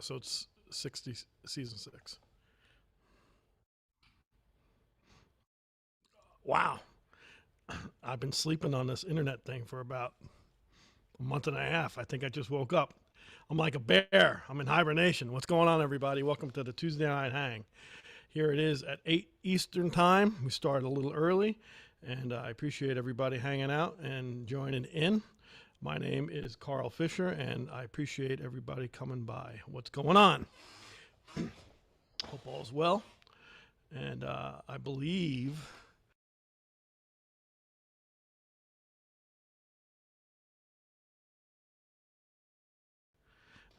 so it's 60, season 6. Wow. I've been sleeping on this internet thing for about a month and a half. I think I just woke up. I'm like a bear. I'm in hibernation. What's going on, everybody? Welcome to the Tuesday Night Hang. Here it is at 8 Eastern Time. We started a little early, and I appreciate everybody hanging out and joining in. My name is Carl Fischer, and I appreciate everybody coming by. What's going on? Hope all's well. And I believe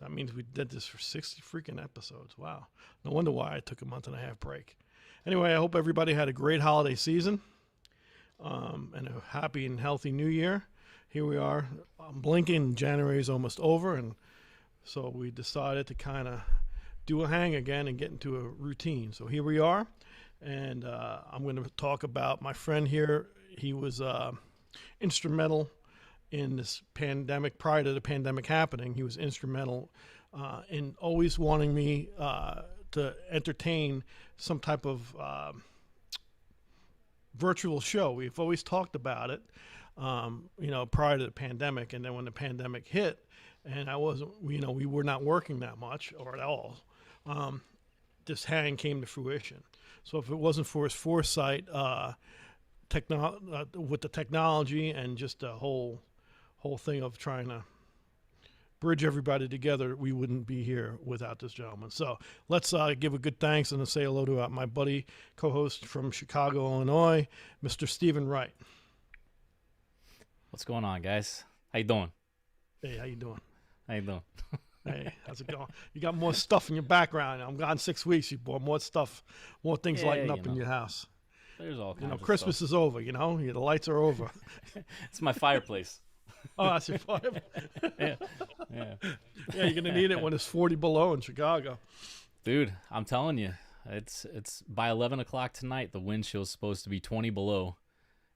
that means we did this for 60 freaking episodes. Wow. No wonder why I took a month and a half break. Anyway, I hope everybody had a great holiday season and a happy and healthy new year. Here we are. I'm blinking. January is almost over, and so we decided to kind of do a hang again and get into a routine. So here we are, and I'm going to talk about my friend here. He was instrumental in this pandemic. Prior to the pandemic happening, he was instrumental in always wanting me to entertain some type of virtual show. We've always talked about it, prior to the pandemic, and then when the pandemic hit, and I wasn't, we were not working that much or at all. This hang came to fruition. So if it wasn't for his foresight, with the technology and just the whole thing of trying to bridge everybody together, we wouldn't be here without this gentleman. So let's give a good thanks and say hello to my buddy, co-host from Chicago, Illinois, Mr. Stephen Wright. What's going on, guys? How you doing? Hey, how you doing? How you doing? Hey, how's it going? You got more stuff in your background. I'm gone 6 weeks. You bought more stuff, more things lighting up in your house. There's all kinds of Christmas stuff. is over. The lights are over. It's my fireplace. Oh, that's your fire. Yeah. Yeah, you're gonna need it when it's 40 below in Chicago. Dude, I'm telling you, it's by 11 o'clock tonight. The wind chill is supposed to be 20 below,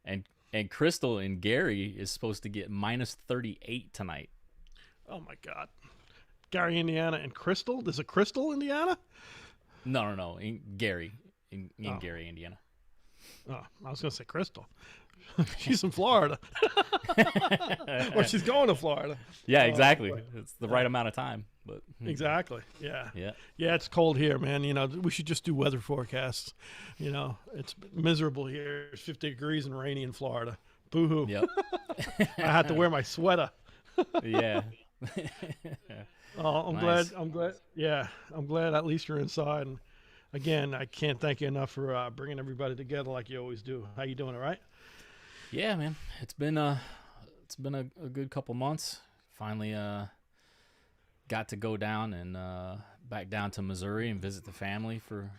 and Crystal and Gary is supposed to get minus 38 tonight. Oh my God, Gary, Indiana, and Crystal. There's a Crystal, Indiana. No. In Gary, Gary, Indiana. Oh, I was gonna say Crystal. She's in Florida. Or she's going to Florida. Yeah, exactly. It's the right amount of time. But exactly. Yeah. Yeah. Yeah, it's cold here, man. We should just do weather forecasts. It's miserable here. It's 50 degrees and rainy in Florida. Boo-hoo. Yep. I had to wear my sweater. Yeah. Oh, I'm Nice. glad. Yeah, I'm glad at least you're inside. And again, I can't thank you enough for bringing everybody together like you always do. How you doing? All right? Yeah, man. It's been a good couple months. Finally got to go down and back down to Missouri and visit the family for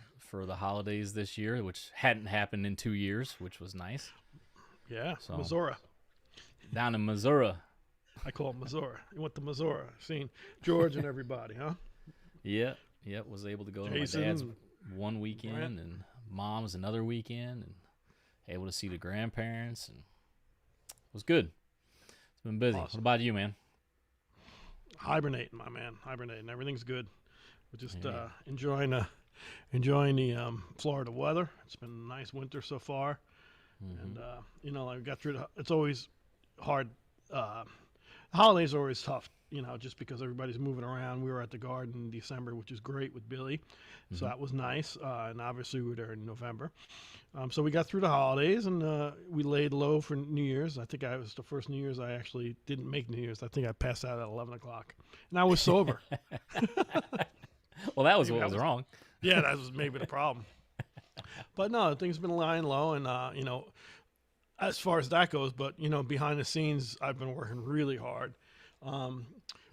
the holidays this year, which hadn't happened in 2 years, which was nice. Yeah, So- Missouri. Down in Missouri. I call it Missouri. You went to Missouri. Seen George and everybody, huh? Yeah, was able to go to my Jason, dad's one weekend Brent. and mom's another weekend, and able to see the grandparents, and it was good. It's been busy. Awesome. What about you, man? Hibernating, my man. Hibernating. Everything's good. We're just Yeah. enjoying the Florida weather. It's been a nice winter so far, and I got through. It's always hard. Holidays are always tough, just because everybody's moving around. We were at the Garden in December, which is great with Billy, so that was nice. And obviously we were there in November. So we got through the holidays, and we laid low for New Year's. I think I was the first New Year's I actually didn't make New Year's. I think I passed out at 11 o'clock, and I was sober. Well, that was Maybe what was wrong. Yeah, that was maybe the problem. But no, things been lying low, and as far as that goes. But behind the scenes, I've been working really hard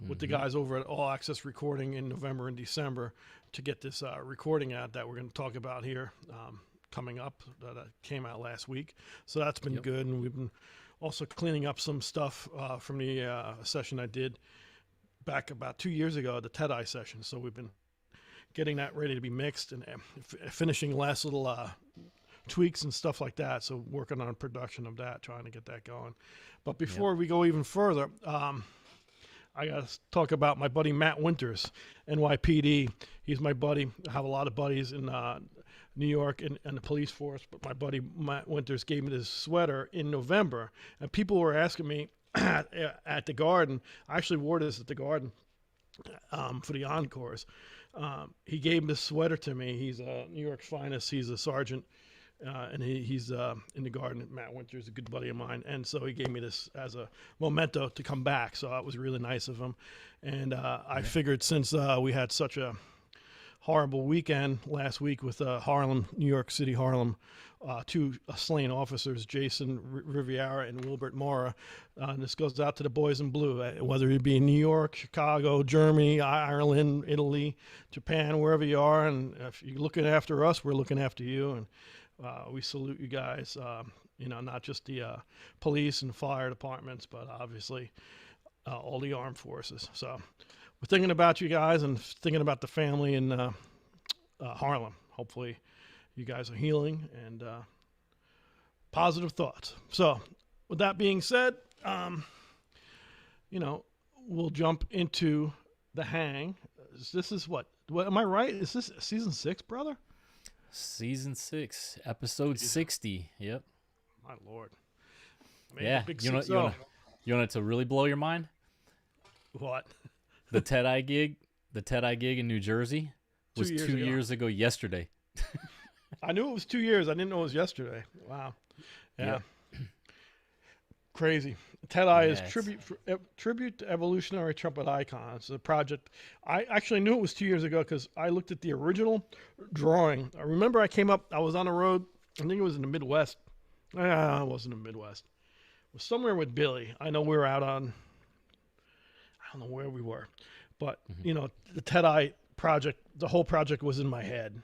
with the guys over at All Access Recording in November and December to get this recording out that we're going to talk about here coming up. That came out last week, so that's been good. And we've been also cleaning up some stuff from the session I did back about 2 years ago, the T.Ë.T.I session. So we've been getting that ready to be mixed and finishing last little tweaks and stuff like that. So working on production of that, trying to get that going. But before we go even further, I got to talk about my buddy Matt Winters, NYPD. He's my buddy. I have a lot of buddies in New York and the police force, but my buddy Matt Winters gave me this sweater in November, and people were asking me at the Garden. I actually wore this at the Garden for the encores. He gave this sweater to me. He's New York's finest. He's a sergeant, and he's in the Garden. Matt Winters, a good buddy of mine, and so he gave me this as a memento to come back. So it was really nice of him, and I figured since we had such a horrible weekend last week with Harlem, New York City, Harlem, two slain officers, Jason Riviera and Wilbert Mora. And this goes out to the boys in blue, whether it be in New York, Chicago, Germany, Ireland, Italy, Japan, wherever you are. And if you're looking after us, we're looking after you. And we salute you guys, not just the police and fire departments, but obviously all the armed forces. So we're thinking about you guys and thinking about the family in Harlem. Hopefully you guys are healing and positive thoughts. So with that being said, we'll jump into the hang. This is what am I right? Is this season 6, brother? Season 6, episode 60. Yep. My Lord. Yeah. You want it to really blow your mind? What? The T.Ë.T.I gig, in New Jersey was 2 years ago yesterday. I knew it was 2 years. I didn't know it was yesterday. Wow. Yeah. Crazy. T.Ë.T.I is tribute to evolutionary trumpet icons. The project. I actually knew it was 2 years ago because I looked at the original drawing. I remember I came up. I was on the road. I think it was in the Midwest. It wasn't in the Midwest. It was somewhere with Billy. I know we were out on. I don't know where we were, but the T.Ë.T.I project. The whole project was in my head.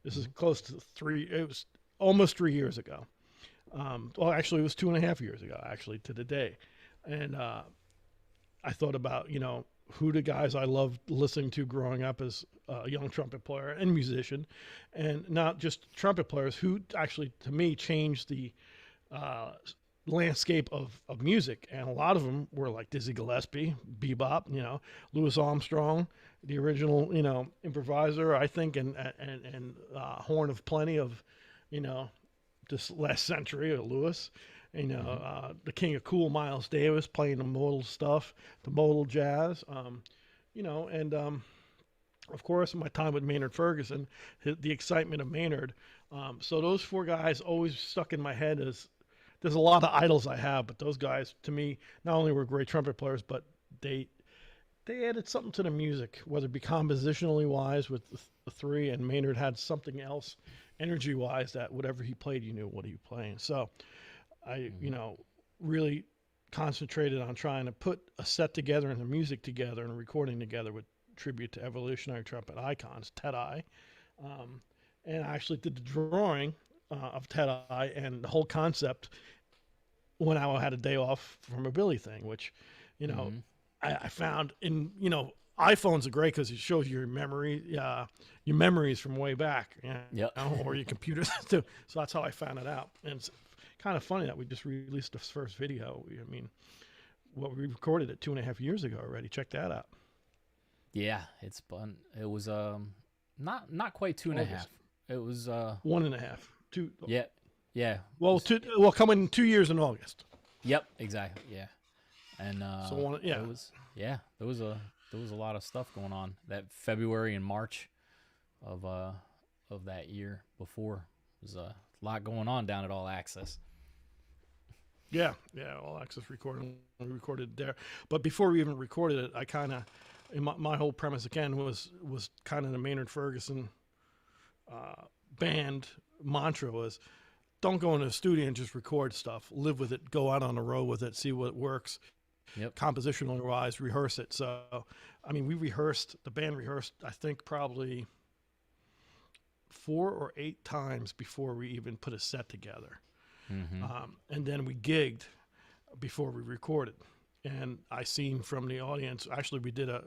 This is close to it was almost 3 years ago. Well, actually, it was 2.5 years ago, actually, to the day. And I thought about, who the guys I loved listening to growing up as a young trumpet player and musician, and not just trumpet players, who actually, to me, changed the landscape of music. And a lot of them were like Dizzy Gillespie, bebop, Louis Armstrong, the original, improviser, I think, and horn of plenty of, this last century, Louis, the king of cool, Miles Davis, playing the modal stuff, the modal jazz, and of course, my time with Maynard Ferguson, the excitement of Maynard. So those four guys always stuck in my head as there's a lot of idols I have, but those guys, to me, not only were great trumpet players, but they added something to the music, whether it be compositionally wise with the three, and Maynard had something else energy wise that whatever he played, you knew what he was playing. So I, really concentrated on trying to put a set together and the music together and recording together with tribute to evolutionary trumpet icons, T.Ë.T.I. And I actually did the drawing of T.Ë.T.I and the whole concept when I had a day off from a Billy thing, which, I found in, iPhones are great because it shows your memories from way back, or your computers too. So that's how I found it out. And it's kind of funny that we just released this first video. We recorded it 2.5 years ago already. Check that out. Yeah, it's fun. It was not quite 2.5. It was 1.5. 2. Yeah. Well, coming 2 years in August. Yep, exactly. Yeah, and there was a lot of stuff going on that February and March of that year before. There was a lot going on down at All Access. Yeah, All Access recording. We recorded it there, but before we even recorded it, I kind of, my whole premise again was kind of the Maynard Ferguson band mantra was, don't go into the studio and just record stuff. Live with it. Go out on the road with it. See what works. Yep. Compositionally wise, rehearse it. So, the band rehearsed, I think probably 4 or 8 times before we even put a set together. Mm-hmm. And then we gigged before we recorded. And I seen from the audience, actually we did an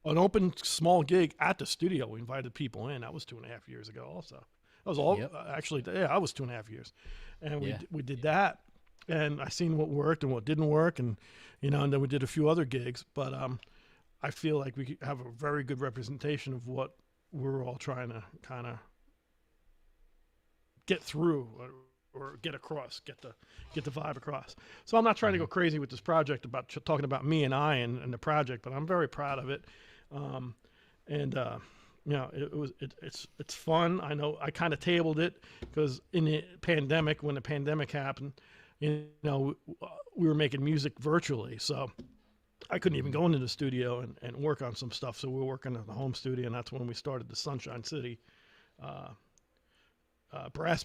open small gig at the studio. We invited people in. That was 2.5 years ago also. That was all, I was 2.5 years. And we did that. and I seen what worked and what didn't work, and and then we did a few other gigs. But I feel like we have a very good representation of what we're all trying to kind of get through or get across, get the vibe across. So I'm not trying to go crazy with this project about talking about me and I and the project, but I'm very proud of it. It's fun. I know I kind of tabled it because in the pandemic, when the pandemic happened, we were making music virtually, so I couldn't even go into the studio and work on some stuff. So we were working at the home studio, and that's when we started the Sunshine City brass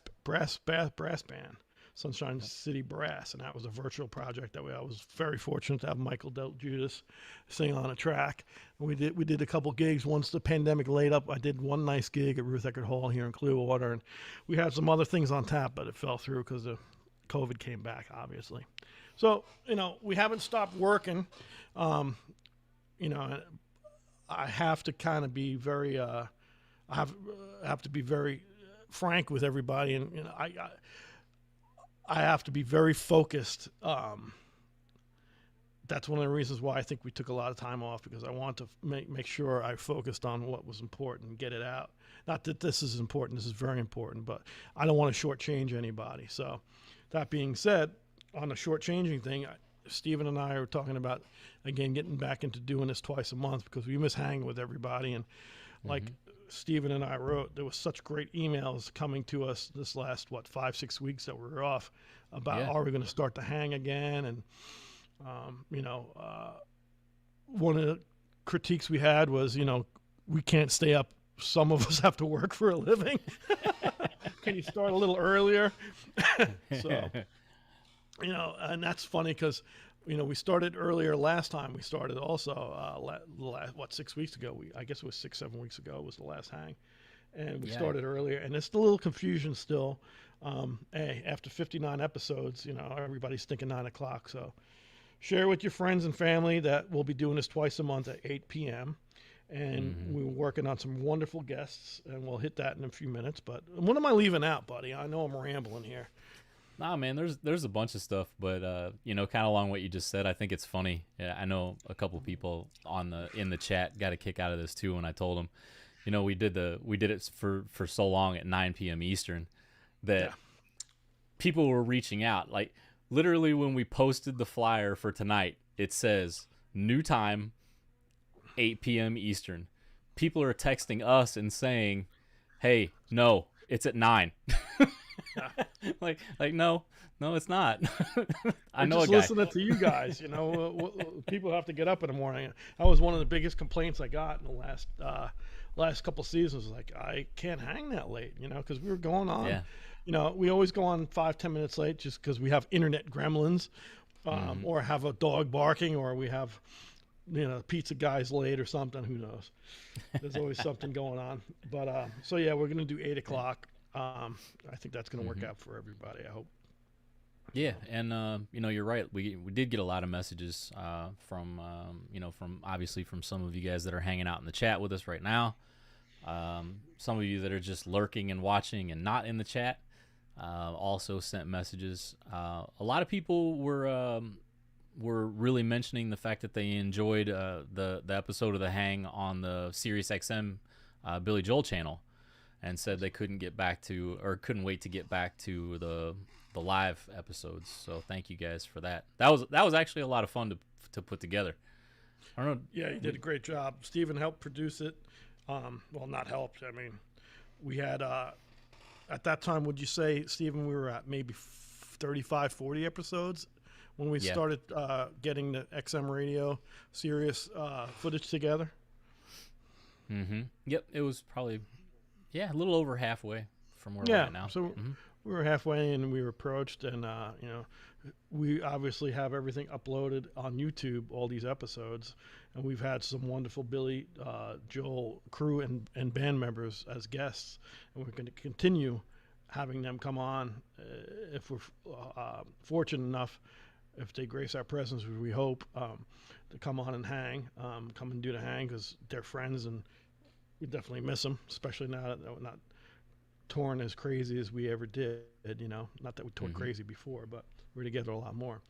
band, Sunshine City Brass, and that was a virtual project that I was very fortunate to have Michael Del Judas sing on a track. And we did a couple gigs once the pandemic laid up. I did one nice gig at Ruth Eckerd Hall here in Clearwater, and we had some other things on tap, but it fell through because the COVID came back, obviously. So we haven't stopped working. I have to kind of be very I have to be very frank with everybody, and I have to be very focused. That's one of the reasons why I think we took a lot of time off, because I want to make sure I focused on what was important and get it out. Not that this is important, this is very important, but I don't want to shortchange anybody. So that being said, on the shortchanging thing, Stephen and I are talking about, again, getting back into doing this twice a month because we miss hanging with everybody. And like Stephen and I wrote, there was such great emails coming to us this last 5-6 weeks that we were off about are we going to start to hang again? And one of the critiques we had was we can't stay up. Some of us have to work for a living. Can you start a little earlier? So and that's funny because we started earlier last time. We started also 6 weeks ago. I guess it was 6-7 weeks ago was the last hang, and we started earlier. And it's a little confusion still. Hey, after 59 episodes, everybody's thinking 9 o'clock. So share with your friends and family that we'll be doing this twice a month at 8 p.m. And we're working on some wonderful guests, and we'll hit that in a few minutes. But what am I leaving out, buddy? I know I'm rambling here. Nah, man, there's a bunch of stuff, but kind of along what you just said, I think it's funny. Yeah, I know a couple people in the chat got a kick out of this too when I told them, we did it for so long at 9 p.m. Eastern that people were reaching out. Like literally when we posted the flyer for tonight, it says new time 8 p.m. Eastern. People are texting us and saying, "Hey, no, it's at 9." like no, it's not. I know just a guy. Listening to you guys, people have to get up in the morning. That was one of the biggest complaints I got in the last couple seasons. Like, I can't hang that late, because we were going on. We always go on 5-10 minutes late just because we have internet gremlins, or have a dog barking, or we have pizza guy's late or something. Who knows? There's always something going on. But so we're gonna do 8 o'clock. I think that's going to work out for everybody, I hope. Yeah, and you're right. We did get a lot of messages from obviously from some of you guys that are hanging out in the chat with us right now. Some of you that are just lurking and watching and not in the chat also sent messages. A lot of people were really mentioning the fact that they enjoyed the episode of the Hang on the SiriusXM Billy Joel channel, and said they couldn't wait to get back to the live episodes. So thank you guys for that. That was actually a lot of fun to put together. I don't know. Yeah, you did a great job. Stephen helped produce it. Well, not helped. I mean, we had at that time, would you say, Stephen, we were at maybe 35, 40 episodes when we started getting the XM radio Sirius footage together? Yep, it was probably a little over halfway from where we're at now. So we were halfway, and we were approached, and we obviously have everything uploaded on YouTube, all these episodes, and we've had some wonderful Billy Joel crew and band members as guests, and we're going to continue having them come on if we're fortunate enough, if they grace our presence, which we hope, to come on and hang, come and do the hang, because they're friends, and we definitely miss them, especially now that we're not touring as crazy as we ever did. Not that we toured crazy before, but were together a lot more.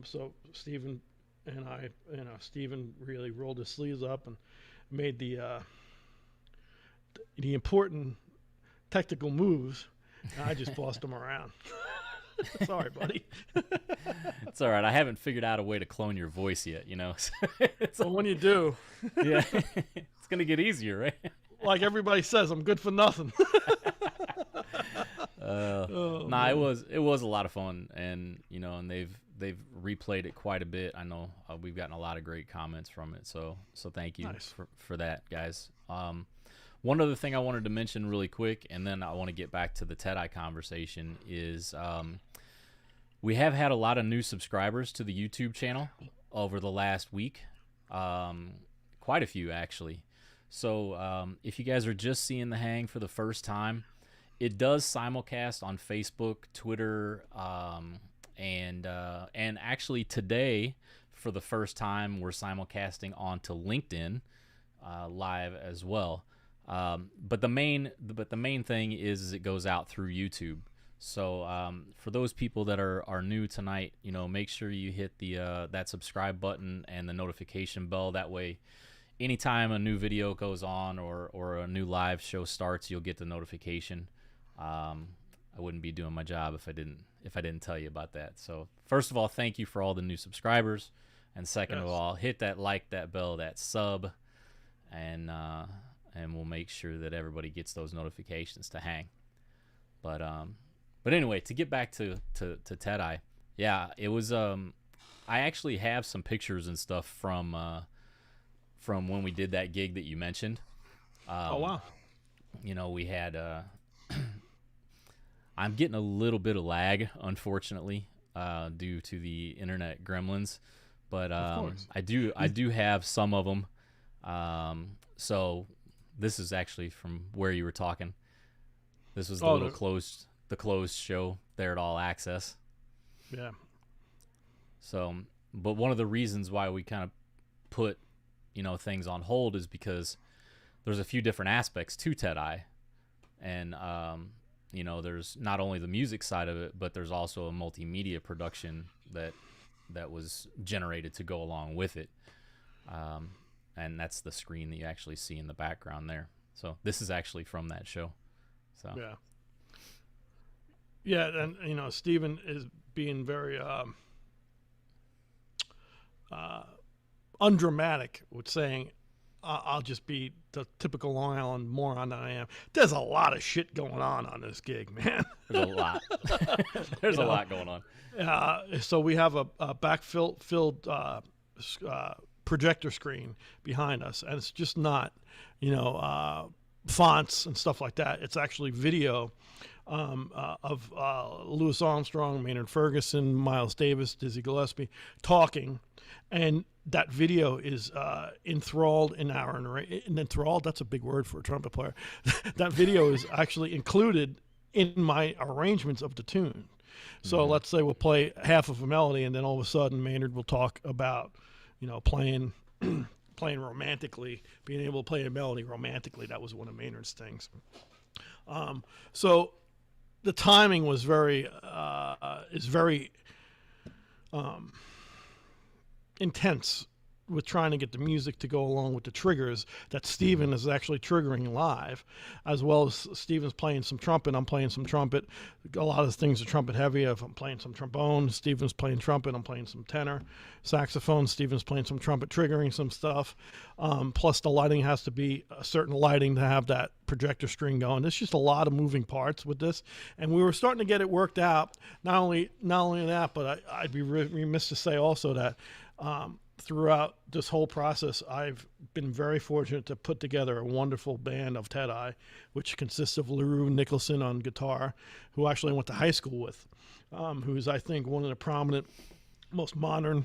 So Stephen and I, Stephen really rolled his sleeves up and made the important technical moves. And I just bossed him around. Sorry, buddy. It's all right. I haven't figured out a way to clone your voice yet, you know. So when you do, yeah, it's gonna get easier, right? Like everybody says, I'm good for nothing. It was a lot of fun, and and they've replayed it quite a bit. I know we've gotten a lot of great comments from it, so thank you for that, guys. One other thing I wanted to mention really quick, and then I want to get back to the T.Ë.T.I conversation, is we have had a lot of new subscribers to the YouTube channel over the last week. Quite a few, actually. So if you guys are just seeing the hang for the first time, it does simulcast on Facebook, Twitter, and actually today, for the first time, we're simulcasting onto LinkedIn live as well. But the main thing is it goes out through YouTube. So for those people that are new tonight, make sure you hit the that subscribe button and the notification bell. That way, anytime a new video goes on or a new live show starts, you'll get the notification. I wouldn't be doing my job if I didn't tell you about that. So first of all, thank you for all the new subscribers, and second of all, hit that like, that bell, that sub, and we'll make sure that everybody gets those notifications to hang. But anyway, to get back to T.Ë.T.I, yeah, it was I actually have some pictures and stuff from when we did that gig that you mentioned. Oh wow. We had I'm getting a little bit of lag, unfortunately, due to the internet gremlins, but I do have some of them. So this is actually from where you were talking. This was the closed show there at All Access. Yeah. So, but one of the reasons why we kind of put things on hold is because there's a few different aspects to T.Ë.T.I, and there's not only the music side of it, but there's also a multimedia production that was generated to go along with it. And that's the screen that you actually see in the background there. So this is actually from that show. So yeah, and Stephen is being very undramatic with saying, I'll just be the typical Long Island moron that I am. There's a lot of shit going on this gig, man. There's a lot. There's a lot going on. So we have a backfilled projector screen behind us, and it's just not, fonts and stuff like that. It's actually video of Louis Armstrong, Maynard Ferguson, Miles Davis, Dizzy Gillespie talking, and that video is enthralled in enthralled. That's a big word for a trumpet player. That video is actually included in my arrangements of the tune. So let's say we'll play half of a melody, and then all of a sudden Maynard will talk about, playing romantically, being able to play a melody romantically. That was one of Maynard's things. So the timing was very intense with trying to get the music to go along with the triggers that Stephen is actually triggering live, as well as Stephen's playing some trumpet. I'm playing some trumpet. A lot of things are trumpet heavy. If I'm playing some trombone, Stephen's playing trumpet. I'm playing some tenor. Saxophone, Stephen's playing some trumpet, triggering some stuff. Plus the lighting has to be a certain lighting to have that projector screen going. There's just a lot of moving parts with this, and we were starting to get it worked out. Not only that, but I'd be remiss to say also that throughout this whole process, I've been very fortunate to put together a wonderful band of T.Ë.T.I, which consists of LaRue Nicholson on guitar, who actually I went to high school with, who's, I think, one of the prominent, most modern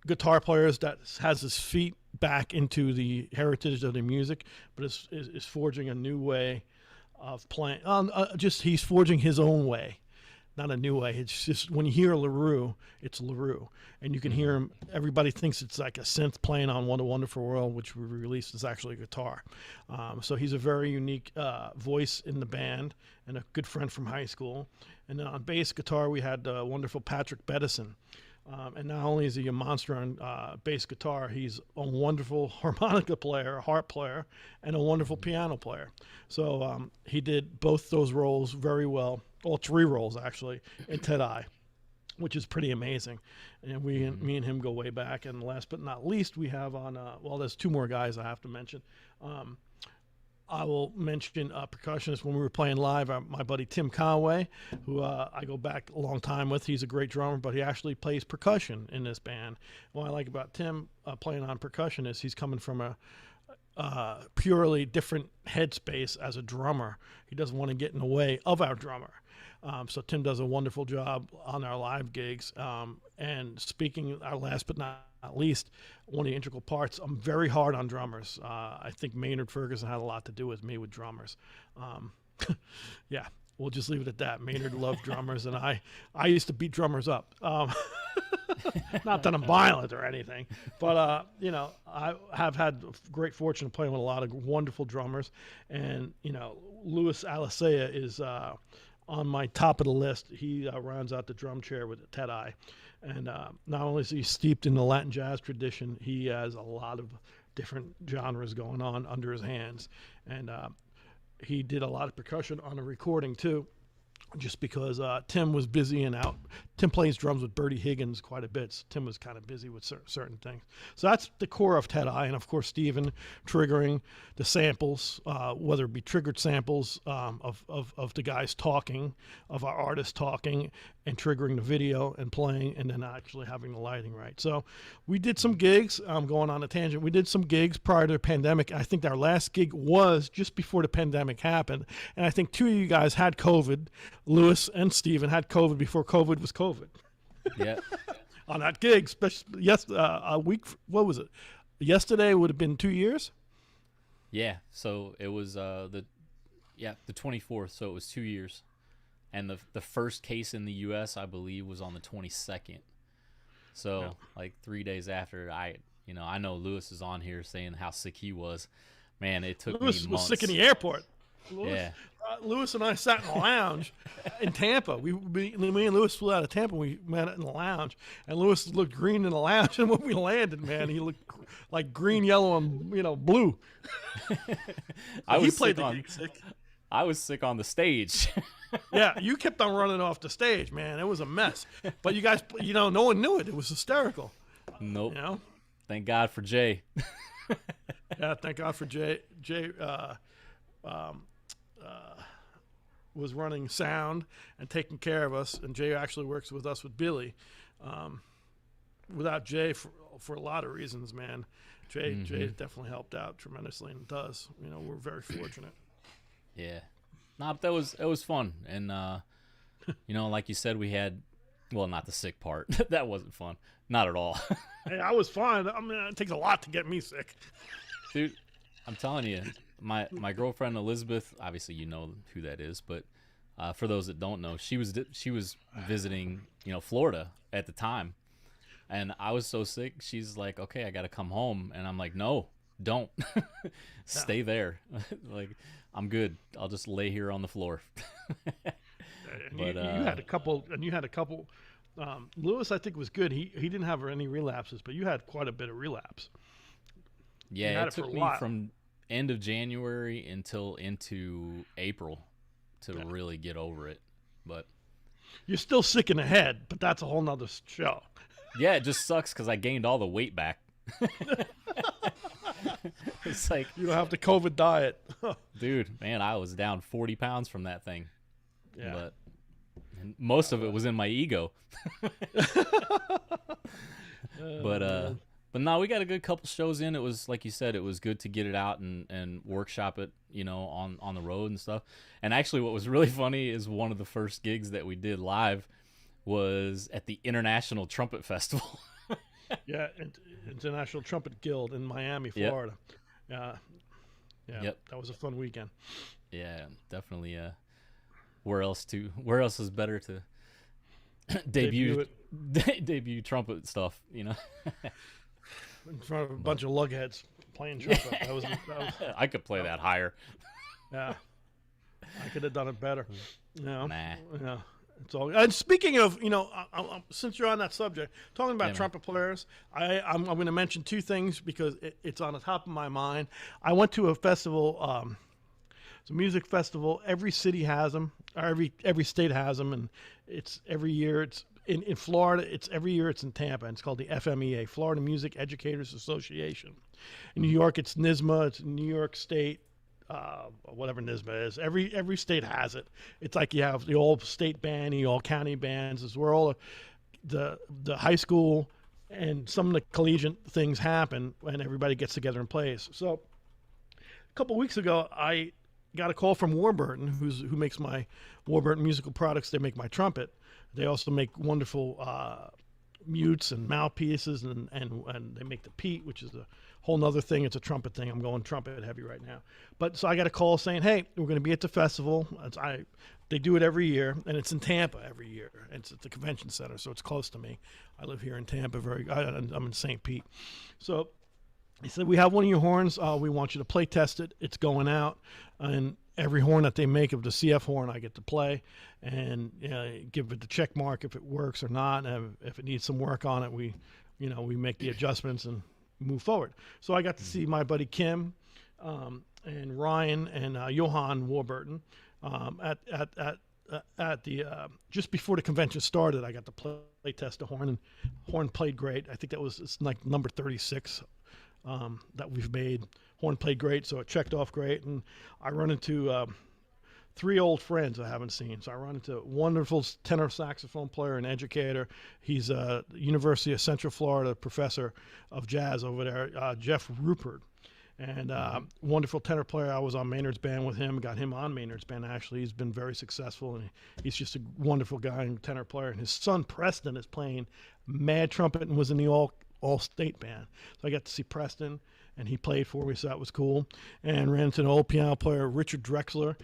guitar players that has his feet back into the heritage of the music, but is forging a new way of playing. He's forging his own way not a new way. It's just when you hear LaRue, it's LaRue, and you can hear him. Everybody thinks it's like a synth playing on "What a Wonderful World," which we released, is actually a guitar. So he's a very unique voice in the band and a good friend from high school. And then on bass guitar, we had the wonderful Patrick Bettison. And not only is he a monster on bass guitar, he's a wonderful harmonica player, harp player, and a wonderful piano player. So he did both those roles very well, all three roles actually, in T.Ë.T.I, which is pretty amazing. And me and him go way back. And last but not least, we have on, well, there's two more guys I have to mention. I will mention percussionist when we were playing live. My buddy Tim Conway, who I go back a long time with. He's a great drummer, but he actually plays percussion in this band. What I like about Tim playing on percussion is he's coming from a purely different headspace as a drummer. He doesn't want to get in the way of our drummer. So Tim does a wonderful job on our live gigs. And speaking, our last but not least, one of the integral parts, I'm very hard on drummers. I think Maynard Ferguson had a lot to do with me with drummers. Yeah, we'll just leave it at that. Maynard loved drummers, and I used to beat drummers up. Not that I'm violent or anything, but you know, I have had great fortune of playing with a lot of wonderful drummers, and you know, Louis Alicea is on my top of the list. He rounds out the drum chair with Ted-I. And not only is he steeped in the Latin jazz tradition, he has a lot of different genres going on under his hands. And he did a lot of percussion on a recording, too, just because Tim was busy and out. Tim plays drums with Bertie Higgins quite a bit. So Tim was kind of busy with certain things. So that's the core of Ted-I. And, of course, Steven triggering the samples, whether it be triggered samples of the guys talking, of our artists talking, and triggering the video and playing, and then actually having the lighting right. So we did some gigs. I'm going on a tangent. We did some gigs prior to the pandemic. I think our last gig was just before the pandemic happened. And I think two of you guys had COVID. Louis and Steven had COVID before COVID was COVID. Yeah. On that gig, especially a week. What was it? Yesterday would have been 2 years. Yeah. So it was the 24th. So it was 2 years, and the first case in the U.S. I believe was on the 22nd. So yeah. Like 3 days after, I know Louis is on here saying how sick he was. Man, it took me months. Louis was sick in the airport. Yeah. Louis and I sat in the lounge in Tampa. Me and Louis flew out of Tampa. We met in the lounge, and Louis looked green in the lounge. And when we landed, man, he looked like green, yellow, and blue. He played the gig sick. I was sick on the stage. Yeah, you kept on running off the stage, man. It was a mess. But you guys, no one knew it. It was hysterical. Nope. Thank God for Jay. Yeah, thank God for Jay. Jay was running sound and taking care of us, and Jay actually works with us with Billy. Without Jay, for a lot of reasons, man, Jay definitely helped out tremendously, and does. We're very fortunate. Yeah, but it was fun, and like you said, we had, well, not the sick part. That wasn't fun, not at all. Hey, I was fine. I mean, it takes a lot to get me sick, dude. I'm telling you. My girlfriend Elizabeth, obviously you know who that is, but for those that don't know, she was visiting Florida at the time, and I was so sick. She's like, okay, I got to come home, and I'm like, no, don't. Stay there. Like, I'm good. I'll just lay here on the floor. But you had a couple, Louis, I think, was good. He didn't have any relapses, but you had quite a bit of relapse. Yeah, it took me from end of January until into April to really get over it. But you're still sick in the head, but that's a whole nother show. Yeah, it just sucks because I gained all the weight back. It's like, you don't have the COVID diet. Dude, man, I was down 40 pounds from that thing. Yeah. But most of it was in my ego. But no, we got a good couple shows in. It was, like you said, it was good to get it out and workshop it, on the road and stuff. And actually what was really funny is one of the first gigs that we did live was at the International Trumpet Festival. Yeah, International Trumpet Guild in Miami, Florida. Yep. Yep. That was a fun weekend. Yeah, definitely. Where else is better to debut debut trumpet stuff, in front of a bunch of lugheads playing trumpet. That was I could play that higher. Yeah, I could have done it better. Nah. Yeah. It's all. And speaking of, since you're on that subject, talking about trumpet players, I'm going to mention two things because it's on the top of my mind. I went to a festival, it's a music festival. Every city has them, or every state has them, and it's every year. It's in Florida. It's every year. It's in Tampa, and it's called the FMEA, Florida Music Educators Association. In New York, it's NYSSMA. It's New York State. Whatever NYSSMA is, every state has it. It's like you have the all state band, the all county bands, as where all the high school and some of the collegiate things happen when everybody gets together and plays. So a couple weeks ago, I got a call from Warburton, who makes my Warburton musical products. They make my trumpet. They also make wonderful mutes and mouthpieces, and they make the T.Ë.T., which is a whole nother thing. It's a trumpet thing. I'm going trumpet heavy right now. But so I got a call saying, hey, we're going to be at the festival. They do it every year, and it's in Tampa every year. It's at the convention center, so it's close to me. I live here in Tampa. I'm in St. Pete. So he said, we have one of your horns. We want you to play test it. It's going out. And every horn that they make of the CF horn, I get to play and give it the check mark if it works or not. And if it needs some work on it, we make the adjustments and move forward. So I got to see my buddy Kim and Ryan and Johan Warburton at the just before the convention started. I got to play test the horn, and horn played great. I think it's like number 36 that we've made. Horn played great, so it checked off great. And I run into three old friends I haven't seen. So I run into a wonderful tenor saxophone player and educator. He's a University of Central Florida professor of jazz over there, Jeff Rupert. And wonderful tenor player. I was on Maynard's band with him, got him on Maynard's band, actually. He's been very successful, and he's just a wonderful guy and tenor player. And his son, Preston, is playing mad trumpet and was in the all-state band. So I got to see Preston, and he played for me, so that was cool. And ran into an old piano player, Richard Drexler,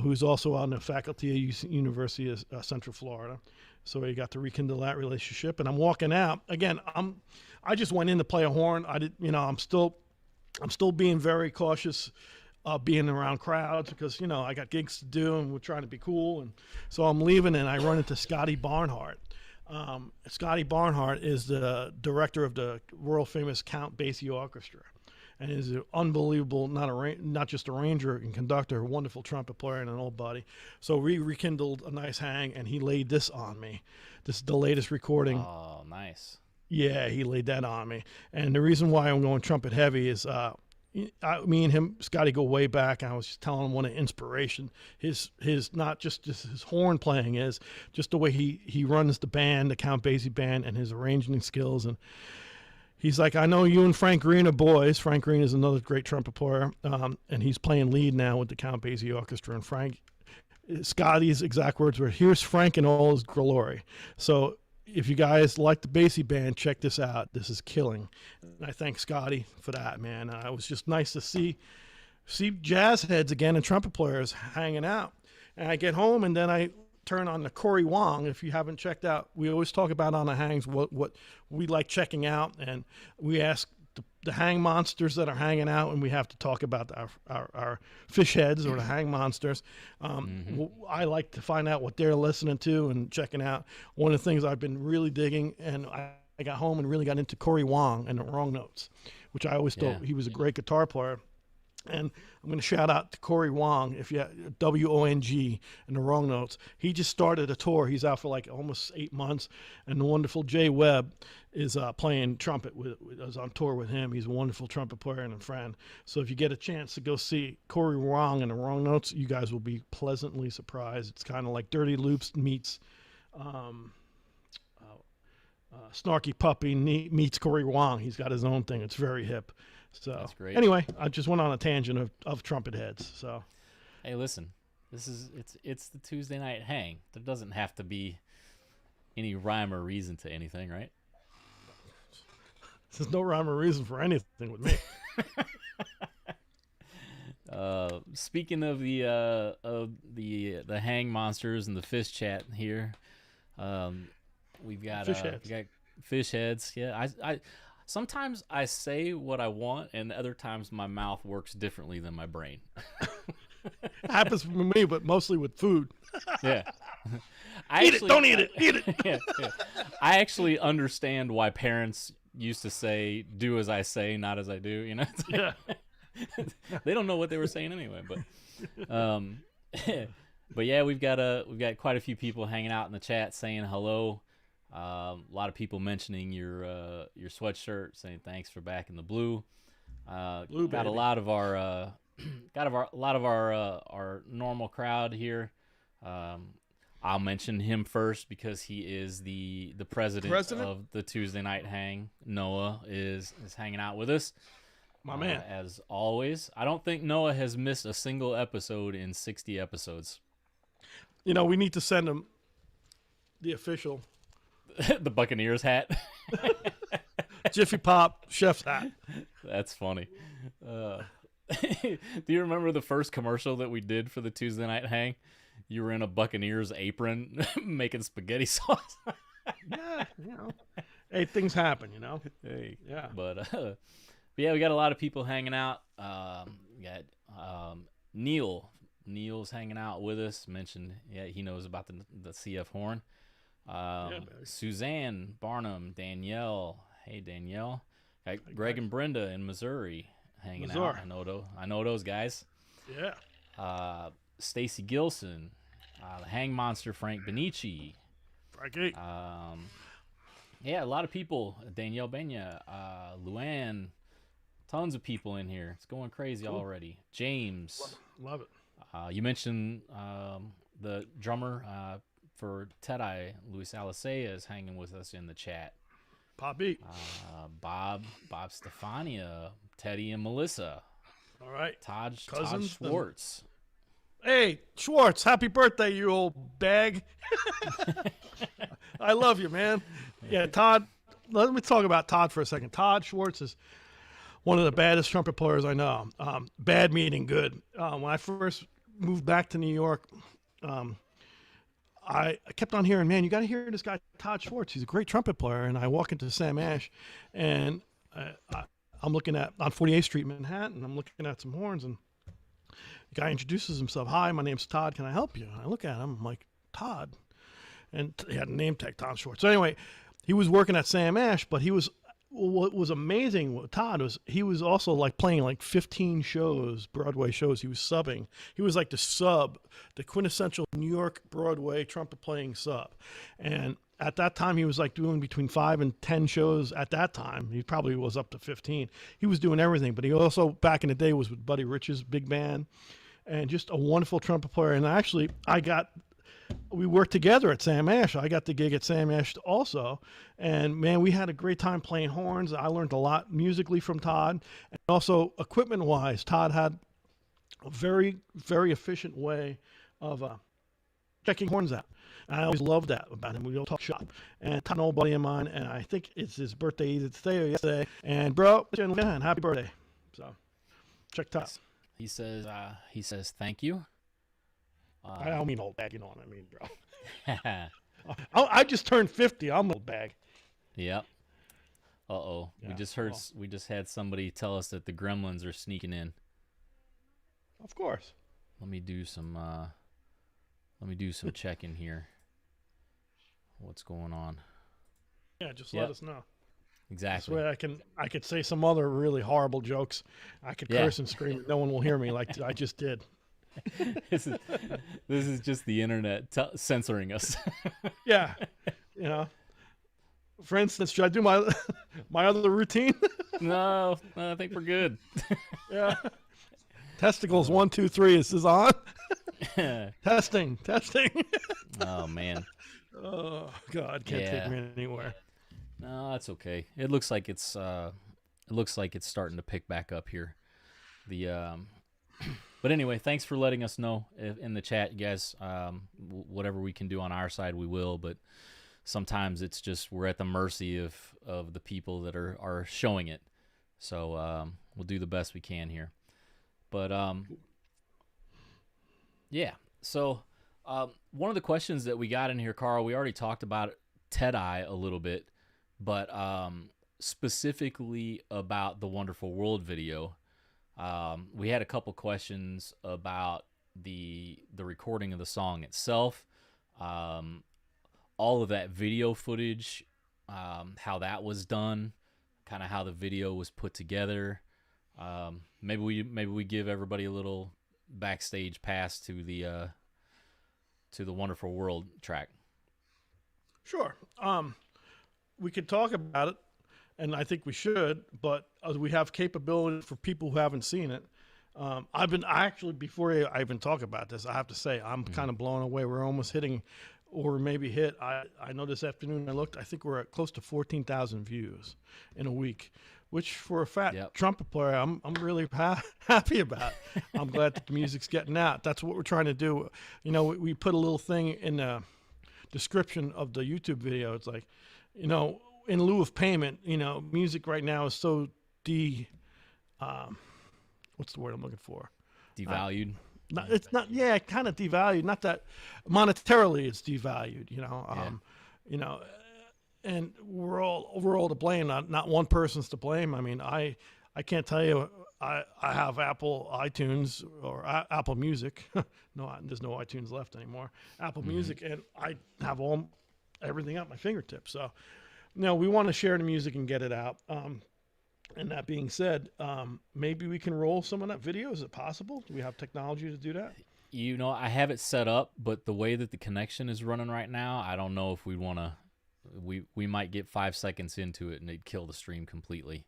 who's also on the faculty at University of Central Florida. So we got to rekindle that relationship. And I'm walking out again. I just went in to play a horn. I'm still being very cautious, being around crowds because I got gigs to do and we're trying to be cool. And so I'm leaving, and I run into Scotty Barnhart. Scotty Barnhart is the director of the world famous Count Basie Orchestra, and is an unbelievable, not just arranger and conductor, a wonderful trumpet player and an old buddy. So we rekindled a nice hang, and he laid this on me. This is the latest recording. Oh, nice. Yeah, he laid that on me. And the reason why I'm going trumpet heavy is me and him, Scotty, go way back. And I was just telling him what an inspiration his not just his horn playing is, just the way he runs the band, the Count Basie band, and his arranging skills. And he's like, I know you and Frank Green are boys. Frank Green is another great trumpet player, and he's playing lead now with the Count Basie Orchestra. And Scotty's exact words were, here's Frank in all his glory. So if you guys like the Basie band, check this out. This is killing. And I thank Scotty for that, man. It was just nice to see jazz heads again and trumpet players hanging out. And I get home, and then I turn on the Corey Wong. If you haven't checked out, we always talk about on the hangs what we like checking out, and we ask the hang monsters that are hanging out, and we have to talk about our fish heads or the hang monsters. I like to find out what they're listening to and checking out. One of the things I've been really digging, and I got home and really got into Corey Wong and the Wrong Notes, which I always thought he was a great guitar player. And I'm going to shout out to Corey Wong, WONG, and the Wrong Notes. He just started a tour. He's out for like almost 8 months. And the wonderful Jay Webb is playing trumpet. Is on tour with him. He's a wonderful trumpet player and a friend. So if you get a chance to go see Corey Wong and the Wrong Notes, you guys will be pleasantly surprised. It's kind of like Dirty Loops meets Snarky Puppy meets Corey Wong. He's got his own thing. It's very hip. So that's great. Anyway, I just went on a tangent of trumpet heads. So, hey, listen, it's the Tuesday night hang. There doesn't have to be any rhyme or reason to anything, right? There's no rhyme or reason for anything with me. Speaking of the hang monsters and the fish chat here, We've got Fish heads. we got fish heads. Yeah, I sometimes I say what I want, and other times my mouth works differently than my brain. Happens with me, but mostly with food. Yeah. Don't eat it. Eat it. Yeah. I actually understand why parents used to say, "Do as I say, not as I do." You know, it's like, they don't know what they were saying anyway. But yeah, we've got quite a few people hanging out in the chat saying hello. A lot of people mentioning your sweatshirt, saying thanks for back in the blue. Blue, got baby. a lot of our our normal crowd here. I'll mention him first because he is the president of the Tuesday Night Hang. Noah is hanging out with us. My man. As always. I don't think Noah has missed a single episode in 60 episodes. You know, we need to send him the official the Buccaneers hat. Jiffy Pop chef's hat. That's funny. Do you remember the first commercial that we did for the Tuesday Night Hang? You were in a Buccaneers apron making spaghetti sauce. Yeah, you know. Hey, things happen, you know. Hey, yeah. But yeah, we got a lot of people hanging out. We got Neil. Neil's hanging out with us. Mentioned, yeah, he knows about the CF horn. Suzanne Barnum, Danielle. Hey, Danielle. Got Greg and Brenda in Missouri hanging out. I know those guys. Yeah. Stacy Gilson, the Hang Monster, Frank Benici. Frankie. Yeah, a lot of people. Danielle Benya, Luann, tons of people in here. It's going crazy already. James. Love it. You mentioned the drummer for T.Ë.T.I, Luis Alicea, is hanging with us in the chat. Pop beat. Bob Stefania, Teddy and Melissa. All right. Todd Schwartz. Hey, Schwartz, happy birthday, you old bag. I love you, man. Yeah, Todd, let me talk about Todd for a second. Todd Schwartz is one of the baddest trumpet players I know. Bad meaning good. When I first moved back to New York, I kept on hearing, man, you got to hear this guy, Todd Schwartz. He's a great trumpet player. And I walk into Sam Ash, and I'm looking on 48th Street, Manhattan. I'm looking at some horns, and the guy introduces himself. Hi, my name's Todd. Can I help you? And I look at him. I'm like, Todd. And he had a name tag, Todd Schwartz. So anyway, he was working at Sam Ash, but what was amazing with Todd was he was also like playing like 15 shows, Broadway shows. He was subbing. He was like the quintessential New York Broadway trumpet playing sub. And at that time, he was like doing between 5 and 10 shows at that time. He probably was up to 15. He was doing everything, but he also, back in the day, was with Buddy Rich's big band and just a wonderful trumpet player. And actually, we worked together at Sam Ash. I got the gig at Sam Ash also. And man, we had a great time playing horns. I learned a lot musically from Todd. And also equipment wise, Todd had a very, very efficient way of checking horns out. And I always loved that about him. We all talk shop. And Todd, an old buddy of mine, and I think it's his birthday either today or yesterday. And bro, and happy birthday. So check Todd. He says thank you. I don't mean old bag, you know what I mean, bro. I just turned 50. I'm an old bag. Yep. Uh-oh. Yeah, we just had somebody tell us that the gremlins are sneaking in. Of course. Let me do some checking here. What's going on? Yeah, just let us know. Exactly. This way I could say some other really horrible jokes. I could curse and scream and no one will hear me like I just did. This is just the internet censoring us. Yeah. You know. For instance, should I do my other routine? No, I think we're good. Yeah. Testicles 1, 2, 3. Is this on? Testing. Oh man. Oh God, can't take me anywhere. No, that's okay. It looks like it's starting to pick back up here. But anyway, thanks for letting us know in the chat, you guys. Whatever we can do on our side, we will. But sometimes it's just we're at the mercy of the people that are showing it. So we'll do the best we can here. But yeah. So one of the questions that we got in here, Carl, we already talked about it T.Ë.T.I a little bit, but specifically about the Wonderful World video. We had a couple questions about the recording of the song itself, all of that video footage, how that was done, kind of how the video was put together. Maybe we give everybody a little backstage pass to the Wonderful World track. Sure. We could talk about it, and I think we should, but we have capability for people who haven't seen it. Before I even talk about this, I have to say I'm kind of blown away. We're almost hitting, or maybe hit. I know this afternoon I looked. I think we're at close to 14,000 views in a week, which for a fat trumpet player, I'm really happy about. I'm glad that the music's getting out. That's what we're trying to do. You know, we put a little thing in the description of the YouTube video. It's like, you know, in lieu of payment, you know, music right now is so what's the word I'm looking for? Devalued. It's not, yeah, kind of devalued. Not that monetarily it's devalued, you know. You know, and we're all to blame. Not one person's to blame. I mean, I can't tell you. I have Apple iTunes or Apple Music. No, there's no iTunes left anymore. Apple Music, and I have everything at my fingertips. So, you know, we want to share the music and get it out. And that being said, maybe we can roll some of that video. Is it possible? Do we have technology to do that? You know, I have it set up, but the way that the connection is running right now, I don't know if we want to. We might get 5 seconds into it and it'd kill the stream completely.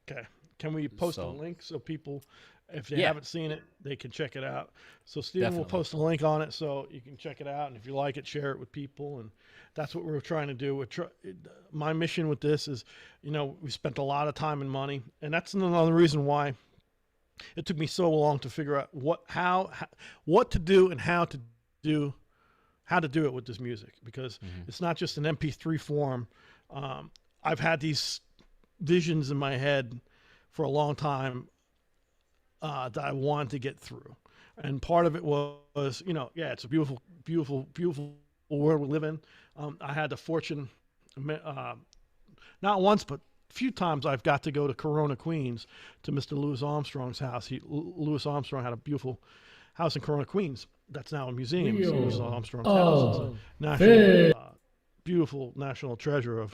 Okay. Can we post a link so people, if they haven't seen it, they can check it out? So Steven will post a link on it so you can check it out. And if you like it, share it with people. And that's what we're trying to do. My mission with this is, you know, we spent a lot of time and money. And that's another reason why it took me so long to figure out what to do and how to do it with this music. Because it's not just an MP3 form. I've had these visions in my head for a long time that I wanted to get through. And part of it was, you know, it's a beautiful, beautiful, beautiful world we live in. I had the fortune, not once, but a few times I've got to go to Corona, Queens, to Mr. Louis Armstrong's house. Louis Armstrong had a beautiful house in Corona, Queens. That's now a museum. It's Louis Armstrong's house. It's a beautiful national treasure of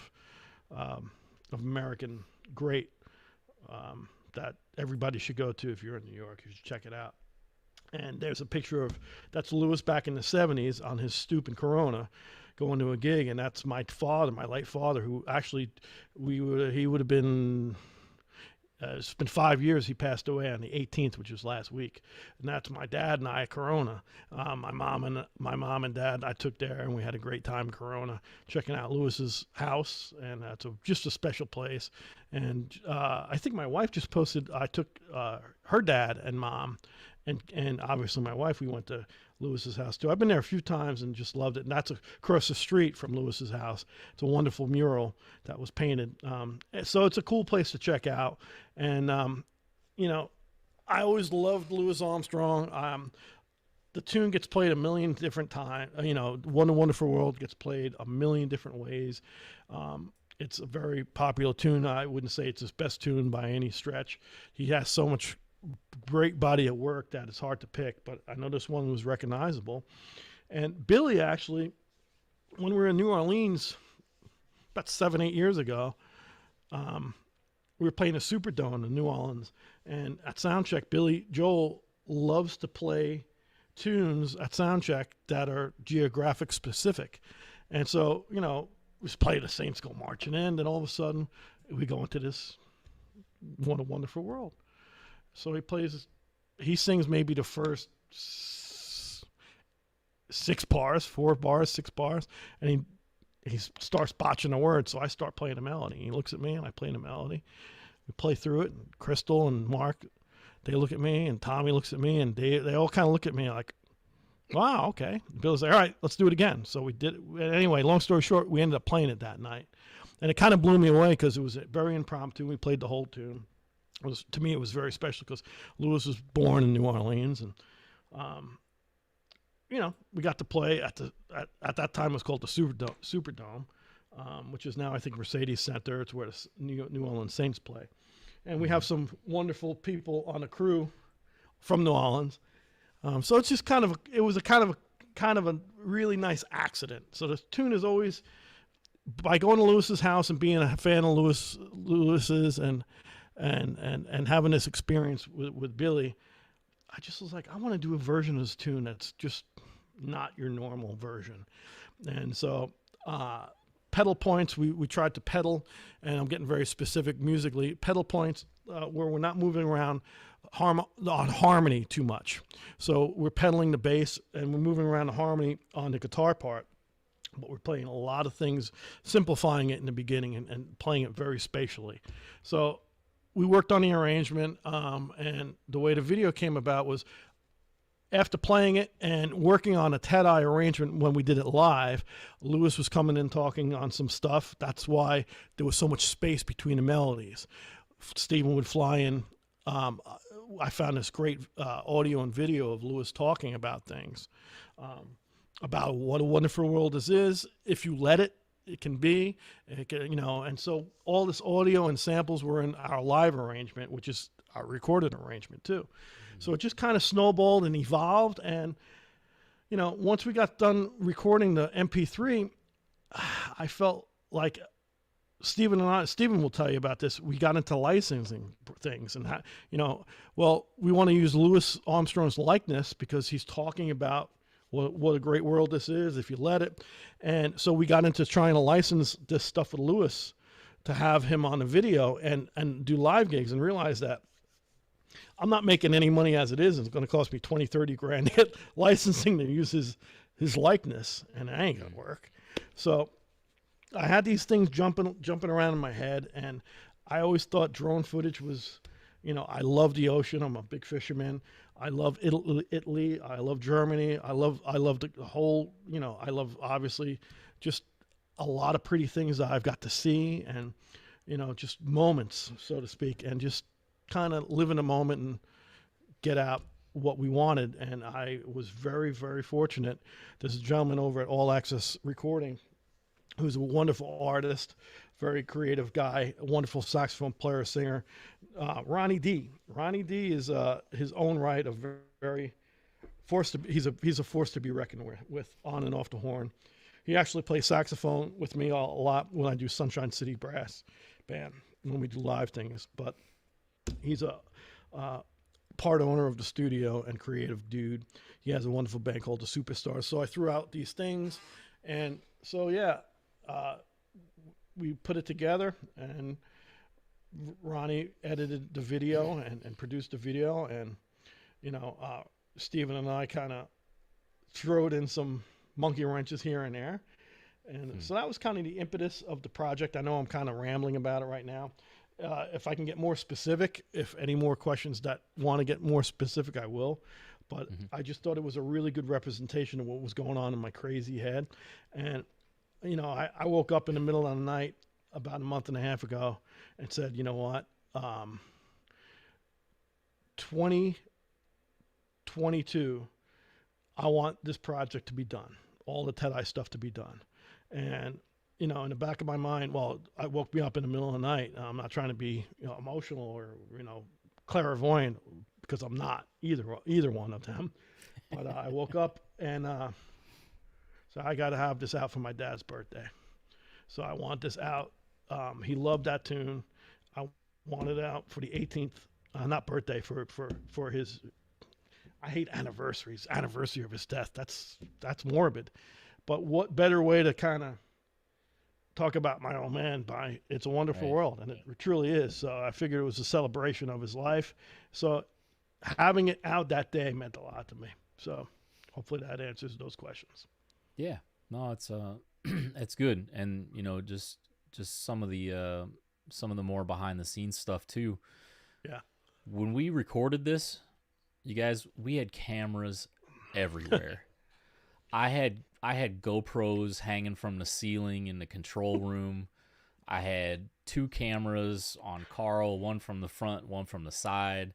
American great that everybody should go to if you're in New York. You should check it out. And there's a picture that's Louis back in the 70s on his stoop in Corona going to a gig, and that's my father, my late father, who actually he would have been it's been 5 years. He passed away on the 18th, which was last week. And that's my dad and I at Corona. My mom and dad I took there, and we had a great time in Corona checking out Louis's house, and it's just a special place. And I think my wife just posted. I took her dad and mom, and obviously my wife. We went to Louis's house too. I've been there a few times and just loved it. And that's across the street from Louis's house. It's a wonderful mural that was painted. So it's a cool place to check out. And, you know, I always loved Louis Armstrong. The tune gets played a million different times. You know, Wonderful World gets played a million different ways. It's a very popular tune. I wouldn't say it's his best tune by any stretch. He has so much great body of work that it's hard to pick, but I know this one was recognizable. And Billy, actually, when we were in New Orleans about 7-8 years ago, we were playing a Superdome in New Orleans, and at soundcheck, Billy Joel loves to play tunes at soundcheck that are geographic specific. And so, you know, we play the Saints Go Marching In, and all of a sudden we go into this What a Wonderful World. So he sings maybe the first 6 bars, 4 bars, 6 bars, and he starts botching the words. So I start playing the melody. He looks at me and I play the melody. We play through it, and Crystal and Mark, they look at me, and Tommy looks at me, and they all kind of look at me like, wow, okay. Bill's like, all right, let's do it again. So we did it. Anyway, long story short, we ended up playing it that night. And it kind of blew me away because it was very impromptu. We played the whole tune. To me, it was very special because Louis was born in New Orleans, and we got to play at that time it was called the Superdome, which is now I think Mercedes Center. It's where the New Orleans Saints play, and we have some wonderful people on the crew from New Orleans. So it's just it was a kind of a really nice accident. So the tune is always, by going to Lewis's house and being a fan of Lewis's and having this experience with Billy, I just was like, I want to do a version of this tune that's just not your normal version. And so pedal points, we tried to pedal, and I'm getting very specific musically, pedal points where we're not moving around on harmony too much. So we're pedaling the bass and we're moving around the harmony on the guitar part, but we're playing a lot of things, simplifying it in the beginning and playing it very spatially. So we worked on the arrangement, and the way the video came about was after playing it and working on a T.Ë.T.I arrangement when we did it live. Lewis was coming in talking on some stuff. That's why there was so much space between the melodies. Stephen would fly in. I found this great audio and video of Lewis talking about things, about what a wonderful world this is. If you let it, it can be, and so all this audio and samples were in our live arrangement, which is our recorded arrangement too. Mm-hmm. So it just kind of snowballed and evolved. And, once we got done recording the MP3, I felt like Stephen will tell you about this. We got into licensing things and, we want to use Louis Armstrong's likeness because he's talking about what a great world this is if you let it. And so we got into trying to license this stuff with Lewis to have him on the video and do live gigs, and realize that I'm not making any money as it is. It's going to cost me 20, 30 grand to get licensing to use his likeness, and it ain't going to work. So I had these things jumping around in my head, and I always thought drone footage was, I love the ocean. I'm a big fisherman. I love Italy. I love Germany. I love the whole, I love obviously just a lot of pretty things that I've got to see, and, just moments, so to speak, and just kind of live in a moment and get out what we wanted. And I was very, very fortunate. There's a gentleman over at All Access Recording who's a wonderful artist, very creative guy, a wonderful saxophone player, singer, Ronnie D. Ronnie D is his own right a very force to be, he's a force to be reckoned with on and off the horn. He actually plays saxophone with me a lot when I do Sunshine City Brass Band, when we do live things. But he's a part owner of the studio and creative dude. He has a wonderful band called the Superstars. So I threw out these things, and so we put it together, and Ronnie edited the video and produced the video, and Stephen and I kind of threw in some monkey wrenches here and there, and so that was kind of the impetus of the project. I know I'm kind of rambling about it right now. If I can get more specific, if any more questions that want to get more specific, I will. But I just thought it was a really good representation of what was going on in my crazy head. And, I woke up in the middle of the night about a month and a half ago and said, you know what, 2022, I want this project to be done, all the T.Ë.T.I stuff to be done. And, in the back of my mind, it woke me up in the middle of the night. I'm not trying to be emotional or, clairvoyant, because I'm not either one of them. But I woke up and so I got to have this out for my dad's birthday. So I want this out. He loved that tune. I want it out for the 18th, not birthday, for his, I hate anniversaries, anniversary of his death. That's morbid. But what better way to kind of talk about my old man by It's a Wonderful World, and it truly is. So I figured it was a celebration of his life. So having it out that day meant a lot to me. So hopefully that answers those questions. Yeah, no, it's it's good, and just some of the more behind the scenes stuff too. Yeah, when we recorded this, you guys, we had cameras everywhere. I had GoPros hanging from the ceiling in the control room. I had 2 cameras on Carl, one from the front, one from the side.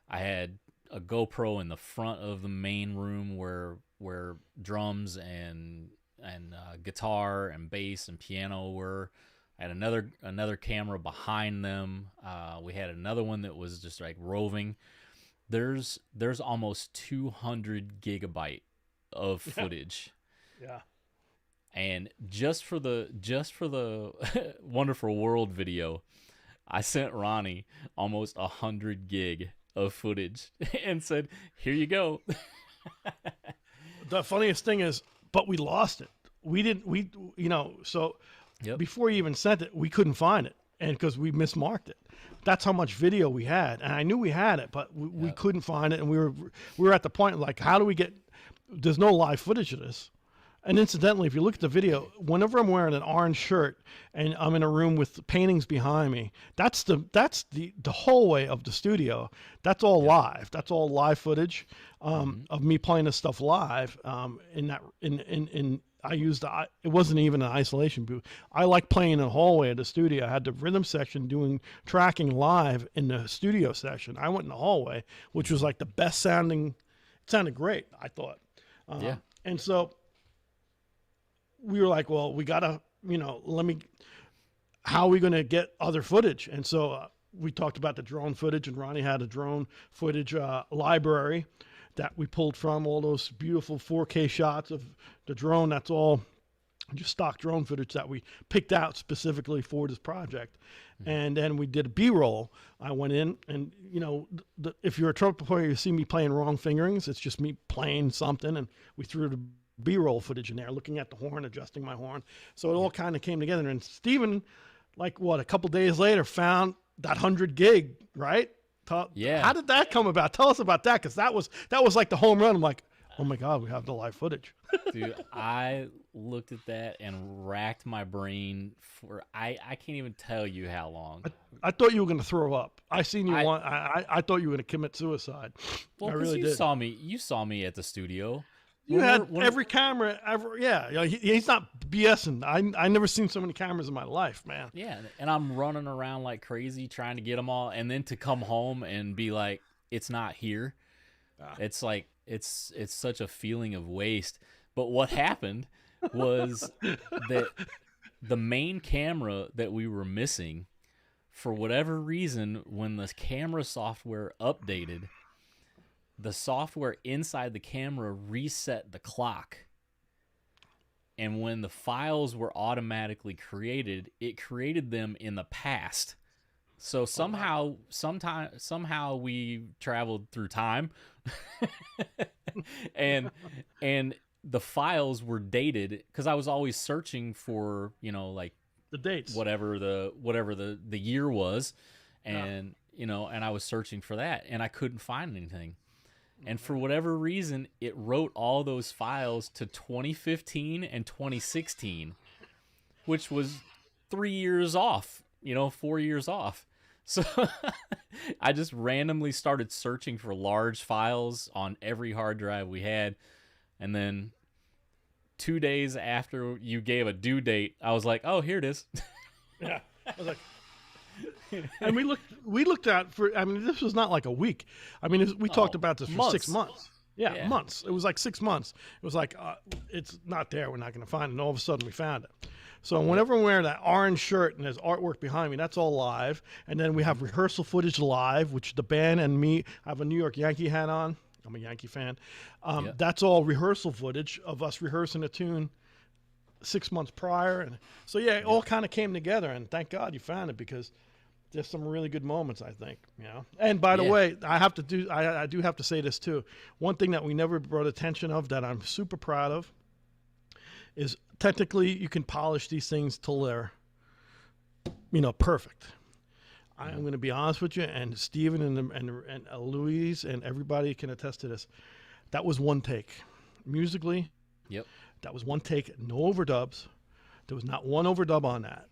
I had a GoPro in the front of the main room where where drums and guitar and bass and piano were. I had another camera behind them. We had another one that was just like roving. There's almost 200 gigabyte of footage. Yeah. And just for the Wonderful World video, I sent Ronnie almost 100 gig of footage and said, "Here you go." The funniest thing is, but we lost it. So Yep. before you even sent it, we couldn't find it, and because we mismarked it. That's how much video we had, and I knew we had it, but we couldn't find it, and we were at the point like, how do we get? There's no live footage of this. And incidentally, if you look at the video, whenever I'm wearing an orange shirt and I'm in a room with paintings behind me, that's the hallway of the studio. That's all live. That's all live footage of me playing this stuff live. I used it wasn't even an isolation booth. I like playing in the hallway of the studio. I had the rhythm section doing tracking live in the studio session. I went in the hallway, which was like the best sounding. It sounded great, I thought. And so we were like, well, we gotta, how are we going to get other footage? And so we talked about the drone footage, and Ronnie had a drone footage library that we pulled from, all those beautiful 4K shots of the drone. That's all just stock drone footage that we picked out specifically for this project. And then we did a B-roll. I went in and, if you're a trumpet player, you see me playing wrong fingerings. It's just me playing something, and we threw the B-roll footage in there, looking at the horn, adjusting my horn. So it all kind of came together. And Steven, a couple days later, found that 100 gig, right? Yeah. How did that come about? Tell us about that, because that was like the home run. I'm like, oh my God, we have the live footage. Dude, I looked at that and racked my brain for I can't even tell you how long. I thought you were going to throw up. I seen you I thought you were going to commit suicide. Well, I really you did. You saw me at the studio. You had every camera ever. Yeah, he's not BSing. I never seen so many cameras in my life, man. Yeah, and I'm running around like crazy trying to get them all, and then to come home and be like, it's not here. It's like it's such a feeling of waste. But what happened was that the main camera that we were missing, for whatever reason, when the camera software updated, the software inside the camera reset the clock. And when the files were automatically created, it created them in the past. So somehow we traveled through time and the files were dated, because I was always searching for, like the dates, whatever the year was. And, and I was searching for that, and I couldn't find anything. And for whatever reason, it wrote all those files to 2015 and 2016, which was 3 years off, 4 years off. So I just randomly started searching for large files on every hard drive we had. And then 2 days after you gave a due date, I was like, oh, here it is. Yeah. I was like, and we looked at this was not like a week. We talked about this for months. 6 months. Yeah, months. It was like 6 months. It was like, it's not there. We're not going to find it. And all of a sudden we found it. So whenever I'm wearing that orange shirt and there's artwork behind me, that's all live. And then we have rehearsal footage live, which the band and me, I have a New York Yankee hat on. I'm a Yankee fan. That's all rehearsal footage of us rehearsing a tune 6 months prior. And so, it all kind of came together. And thank God you found it, because there's some really good moments, I think. And by the way, I do have to say this too. One thing that we never brought attention of that I'm super proud of is, technically you can polish these things till they're, perfect. I'm going to be honest with you, and Steven and Louise and everybody can attest to this. That was one take. Musically, that was one take. No overdubs. There was not one overdub on that.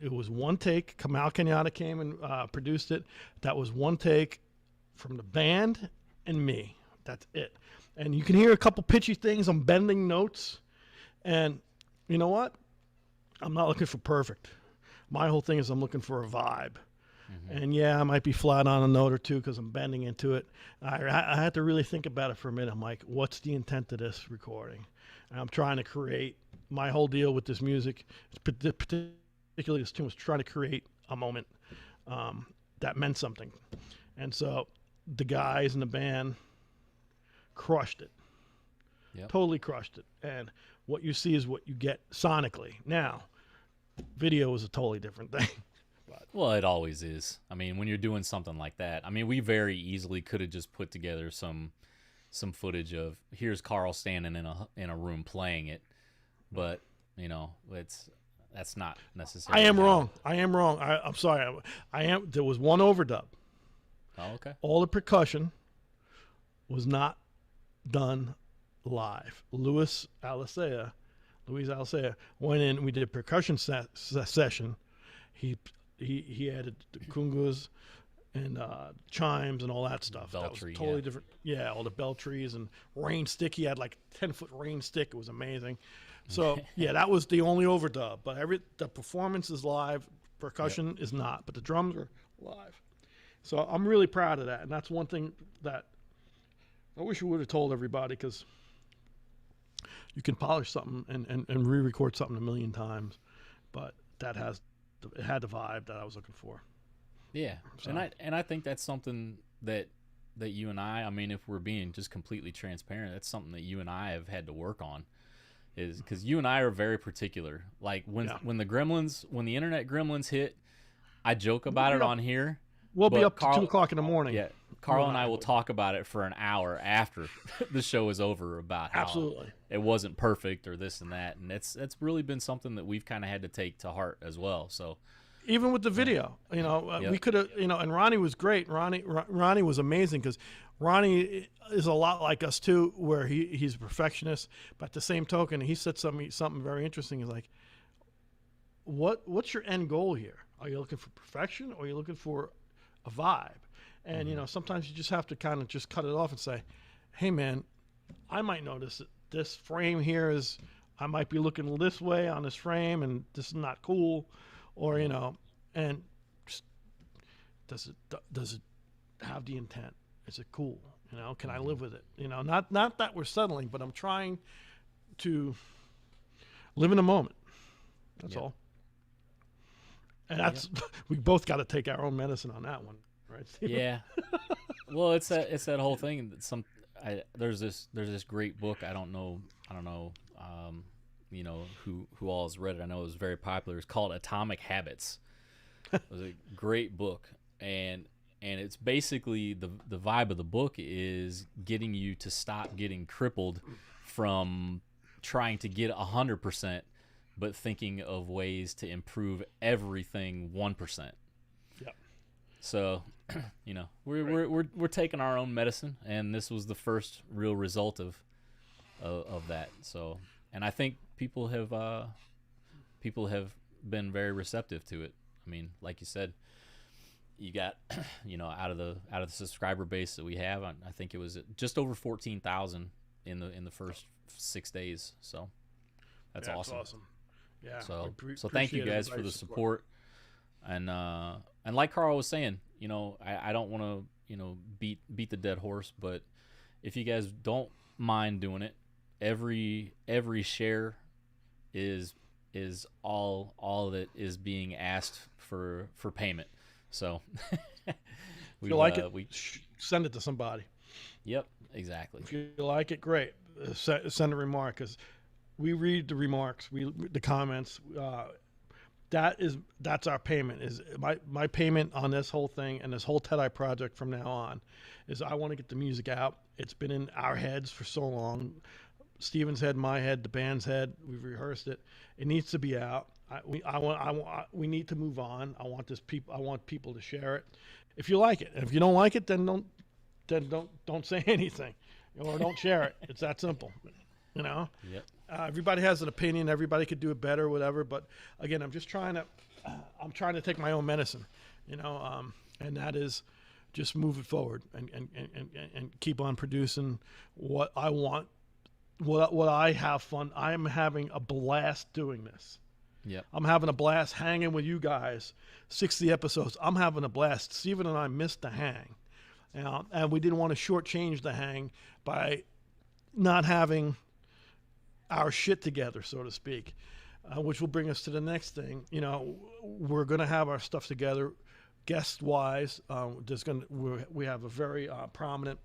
It was one take. Kamal Kenyatta came and produced it. That was one take from the band and me. That's it. And you can hear a couple pitchy things. I'm bending notes. And you know what? I'm not looking for perfect. My whole thing is I'm looking for a vibe. And yeah, I might be flat on a note or two because I'm bending into it. I had to really think about it for a minute. I'm like, what's the intent of this recording? And I'm trying to create my whole deal with this music, particularly this tune, was trying to create a moment that meant something. And so the guys in the band crushed it. Yep. Totally crushed it. And what you see is what you get sonically. Now, video is a totally different thing. Well, it always is. I mean, when you're doing something like that, I mean, we very easily could have just put together some footage of here's Carl standing in a room playing it, but you know, that's not necessarily. I am wrong. I'm sorry. There was one overdub. Oh, okay. All the percussion was not done live. Luis Alicea went in. We did a percussion session. He added the congas and chimes and all that stuff. That was totally different. Yeah, all the bell trees and rain stick. He had like 10-foot rain stick. It was amazing. So yeah, that was the only overdub. But the performance is live. Percussion is not, but the drums are live. So I'm really proud of that, and that's one thing that I wish we would have told everybody, because you can polish something and re-record something a million times, but it had the vibe that I was looking for. Yeah, so. and I think that's something that you and I mean, if we're being just completely transparent, that's something that you and I have had to work on, is because you and I are very particular. Like when the internet gremlins hit, I joke about it on here. We'll be up to 2 o'clock in the morning. Yeah, Carl and I will talk about it for an hour after the show is over about how it wasn't perfect or this and that, and it's really been something that we've kind of had to take to heart as well. So even with the video, we could have, and Ronnie was great. Ronnie was amazing, because Ronnie is a lot like us too, where he's a perfectionist, but at the same token, he said something very interesting. He's like, what's your end goal here? Are you looking for perfection, or are you looking for a vibe? And sometimes you just have to kind of just cut it off and say, hey man, I might notice that this frame here I might be looking this way on this frame, and this is not cool, or and just, does it have the intent? Is it cool? Can I live with it? Not that we're settling, but I'm trying to live in the moment. That's all. And that's we both got to take our own medicine on that one, right, Steven? Yeah. Well, it's that whole thing. There's this great book. I don't know, who all has read it. I know it was very popular. It's called Atomic Habits. It was a great book, and it's basically the vibe of the book is getting you to stop getting crippled from trying to get 100%. But thinking of ways to improve everything 1%. Yep. So, we're taking our own medicine, and this was the first real result of that. So, and I think people have been very receptive to it. I mean, like you said, you got out of the subscriber base that we have, I think it was just over 14,000 in the first 6 days. So that's awesome. That's awesome. Yeah. So thank you guys for the support. And like Carl was saying, I don't want to beat the dead horse, but if you guys don't mind doing it, every share is all that is being asked for payment. So if you like it, send it to somebody. Yep, exactly. If you like it, great. Send a remark, because we read the remarks, the comments. That's our payment. Is my payment on this whole thing and this whole T.Ë.T.I project from now on is I want to get the music out. It's been in our heads for so long. Steven's head, my head, the band's head. We've rehearsed it. It needs to be out. We need to move on. I want people to share it. If you like it, and if you don't like it, then don't say anything, or don't share it. It's that simple. Yep. Everybody has an opinion. Everybody could do it better, whatever. But again, I'm trying to take my own medicine, and that is just move it forward and keep on producing what I want, what I have fun. I am having a blast doing this. Yep. I'm having a blast hanging with you guys. 60 episodes. I'm having a blast. Steven and I missed the hang. And we didn't want to shortchange the hang by not having our shit together, so to speak, which will bring us to the next thing. You know, we're going to have our stuff together guest-wise. We have a very prominent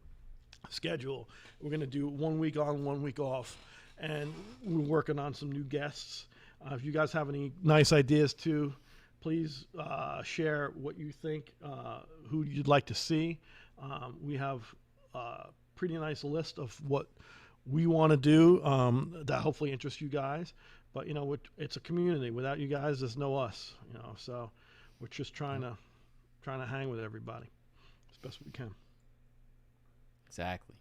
schedule. We're going to do 1 week on, 1 week off, and we're working on some new guests. If you guys have any nice ideas too, please share what you think, who you'd like to see. We have a pretty nice list of what we want to do that hopefully interests you guys. But, you know, it's a community. Without you guys, there's no us, you know. So we're just trying to hang with everybody as best we can. Exactly.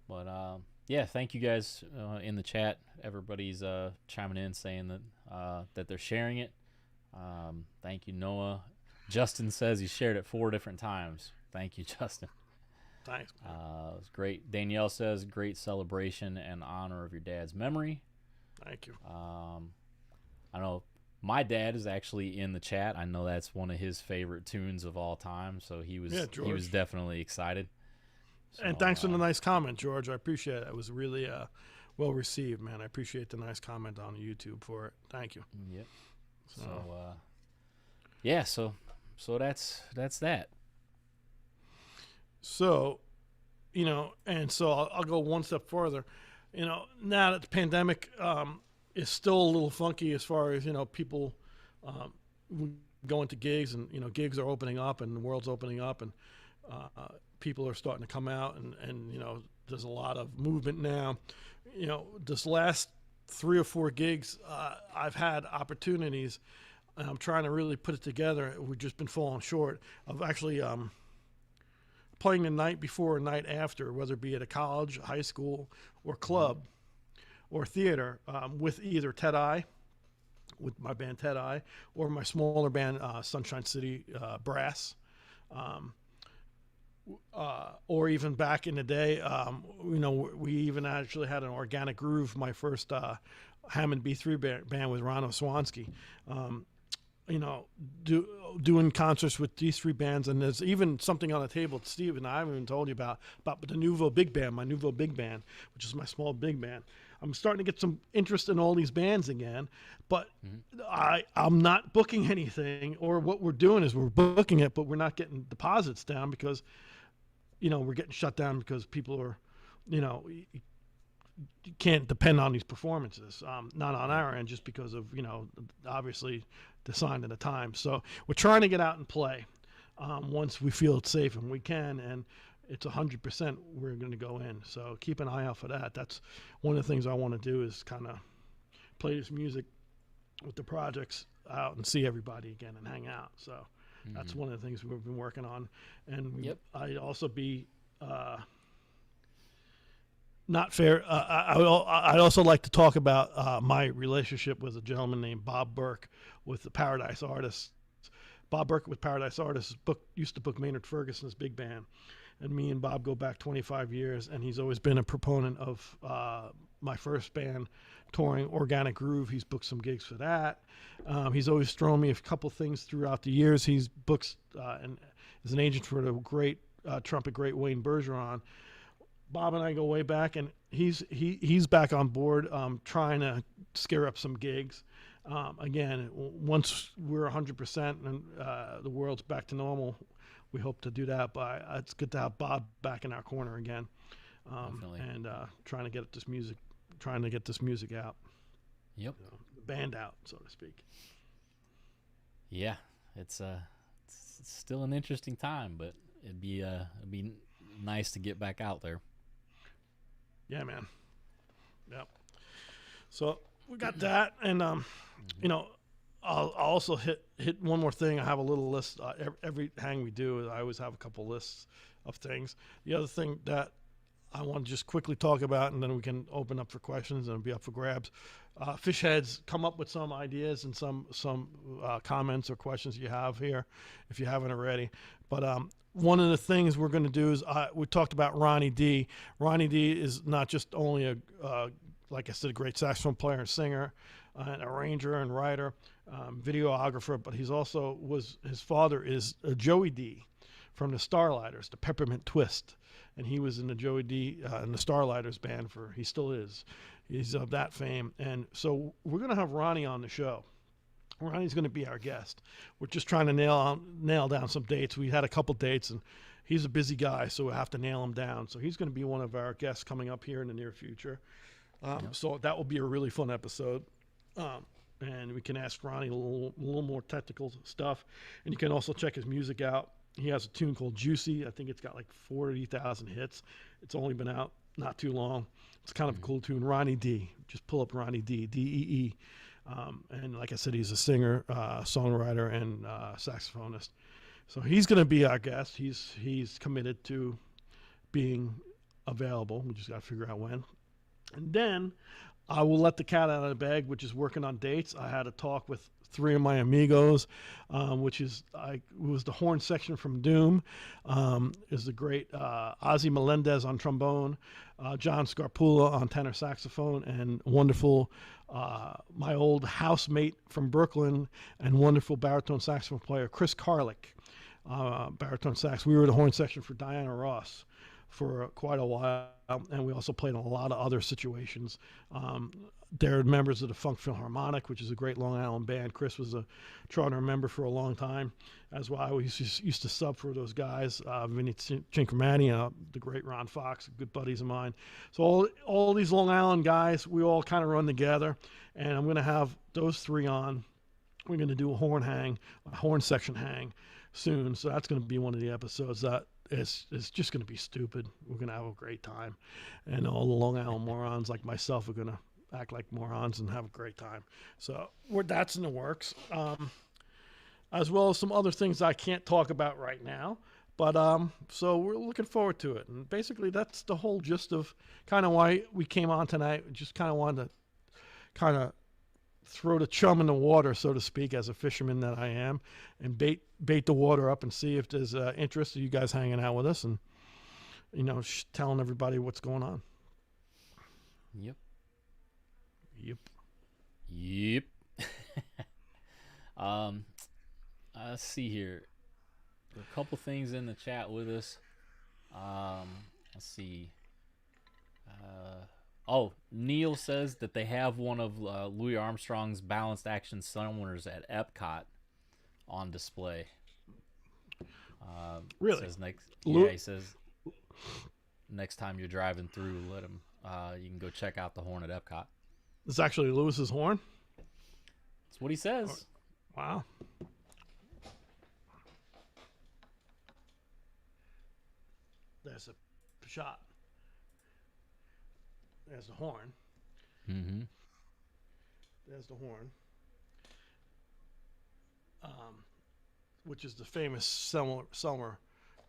But yeah, thank you guys in the chat. Everybody's chiming in saying that they're sharing it. Thank you, Noah. Justin says he shared it 4 different times. Thank you, Justin. Thanks. It was great. Danielle says great celebration and honor of your dad's memory. Thank you. I know my dad is actually in the chat. I know that's one of his favorite tunes of all time. So he was definitely excited. So, and thanks for the nice comment, George. I appreciate it. It was really well received, man. I appreciate the nice comment on YouTube for it. Thank you. Yep. So yeah, so that's that. So, you know, and so I'll go one step further. You know, now that the pandemic is still a little funky as far as, you know, people going to gigs, and, you know, gigs are opening up and the world's opening up, and people are starting to come out, and, you know, there's a lot of movement now. You know, this last 3 or 4 gigs, I've had opportunities, and I'm trying to really put it together. We've just been falling short of actually playing the night before or night after, whether it be at a college, high school, or club, or theater, with either T.Ë.T.I, with my band T.Ë.T.I, or my smaller band, Sunshine City Brass, or even back in the day, you know, we even actually had an Organic Groove, my first Hammond B3 band with Rano Swansky. You know, doing concerts with these 3 bands, and there's even something on the table, Steve, and I haven't even told you about the Nouveau Big Band, my Nouveau Big Band, which is my small big band. I'm starting to get some interest in all these bands again, but I'm not booking anything, or what we're doing is we're booking it, but we're not getting deposits down because, you know, we're getting shut down because people are, you know, you can't depend on these performances, not on our end, just because of, you know, obviously the sign of the time. So we're trying to get out and play once we feel it's safe and we can, and it's 100% we're going to go in. So keep an eye out for that. That's one of the things I want to do, is kind of play this music with the projects out and see everybody again and hang out. So that's one of the things we've been working on. And I'd also be not fair. I'd also like to talk about my relationship with a gentleman named Bob Burke with the Paradise Artists. Bob Burke with Paradise Artists used to book Maynard Ferguson's big band. And me and Bob go back 25 years, and he's always been a proponent of my first band touring Organic Groove. He's booked some gigs for that. He's always thrown me a couple things throughout the years. He's booked and is an agent for the great trumpet great Wayne Bergeron. Bob and I go way back, and he's back on board, trying to scare up some gigs. Again, once we're 100% and the world's back to normal, we hope to do that. But it's good to have Bob back in our corner again, and trying to get this music out. Yep, the band out, so to speak. Yeah, it's still an interesting time, but it'd be nice to get back out there. Yeah, man. Yep. So we got that, and you know, I'll also hit one more thing. I have a little list. Every hang we do, I always have a couple lists of things. The other thing that I want to just quickly talk about, and then we can open up for questions and it'll be up for grabs. Fish Heads, come up with some ideas and some comments or questions you have here, if you haven't already. But one of the things we're going to do is we talked about Ronnie D. Ronnie D is not just only like I said, a great saxophone player and singer. an arranger and writer, videographer, but he's also his father is Joey D from the Starlighters, the Peppermint Twist. And he was in the Joey D in the Starlighters band he still is. He's of that fame. And so we're going to have Ronnie on the show. Ronnie's going to be our guest. We're just trying to nail down some dates. We had a couple dates, and he's a busy guy, so we have to nail him down. So he's going to be one of our guests coming up here in the near future. So that will be a really fun episode. And we can ask Ronnie a little more technical stuff. And you can also check his music out. He has a tune called Juicy. I think it's got like 40,000 hits. It's only been out not too long. It's kind of a cool tune. Ronnie D. Just pull up Ronnie D. D-E-E. And like I said, he's a singer, songwriter, and saxophonist. So he's going to be our guest. He's committed to being available. We just got to figure out when. And then I will let the cat out of the bag, which is working on dates. I had a talk with 3 of my amigos, which was the horn section from Doom, is the great Ozzy Melendez on trombone, John Scarpula on tenor saxophone, and wonderful my old housemate from Brooklyn and wonderful baritone saxophone player Chris Carlick, baritone sax. We were the horn section for Diana Ross for quite a while, and we also played in a lot of other situations. They're members of the Funk Philharmonic, which is a great Long Island band. Chris was a charter member for a long time, as well. I used to sub for those guys, Vinny Cincromani, the great Ron Fox, good buddies of mine. So all these Long Island guys, we all kind of run together, and I'm going to have those 3 on. We're going to do a horn section hang soon, so that's going to be one of the episodes that it's just going to be stupid. We're going to have a great time, and all the Long Island morons like myself are going to act like morons and have a great time. So that's in the works, as well as some other things I can't talk about right now. But so we're looking forward to it. And basically that's the whole gist of kind of why we came on tonight. We just kind of wanted to kind of throw the chum in the water, so to speak, as a fisherman that I am, and bait the water up and see if there's interest of you guys hanging out with us and, telling everybody what's going on. Yep. Let's see here. There are a couple things in the chat with us. Let's see. Neil says that they have one of Louis Armstrong's balanced action cylinders at Epcot on display. Really? He says next time you're driving through, let him. You can go check out the horn at Epcot. It's actually Lewis's horn? That's what he says. Wow. There's a shot. There's the horn. Mm-hmm. There's the horn. Which is the famous Selmer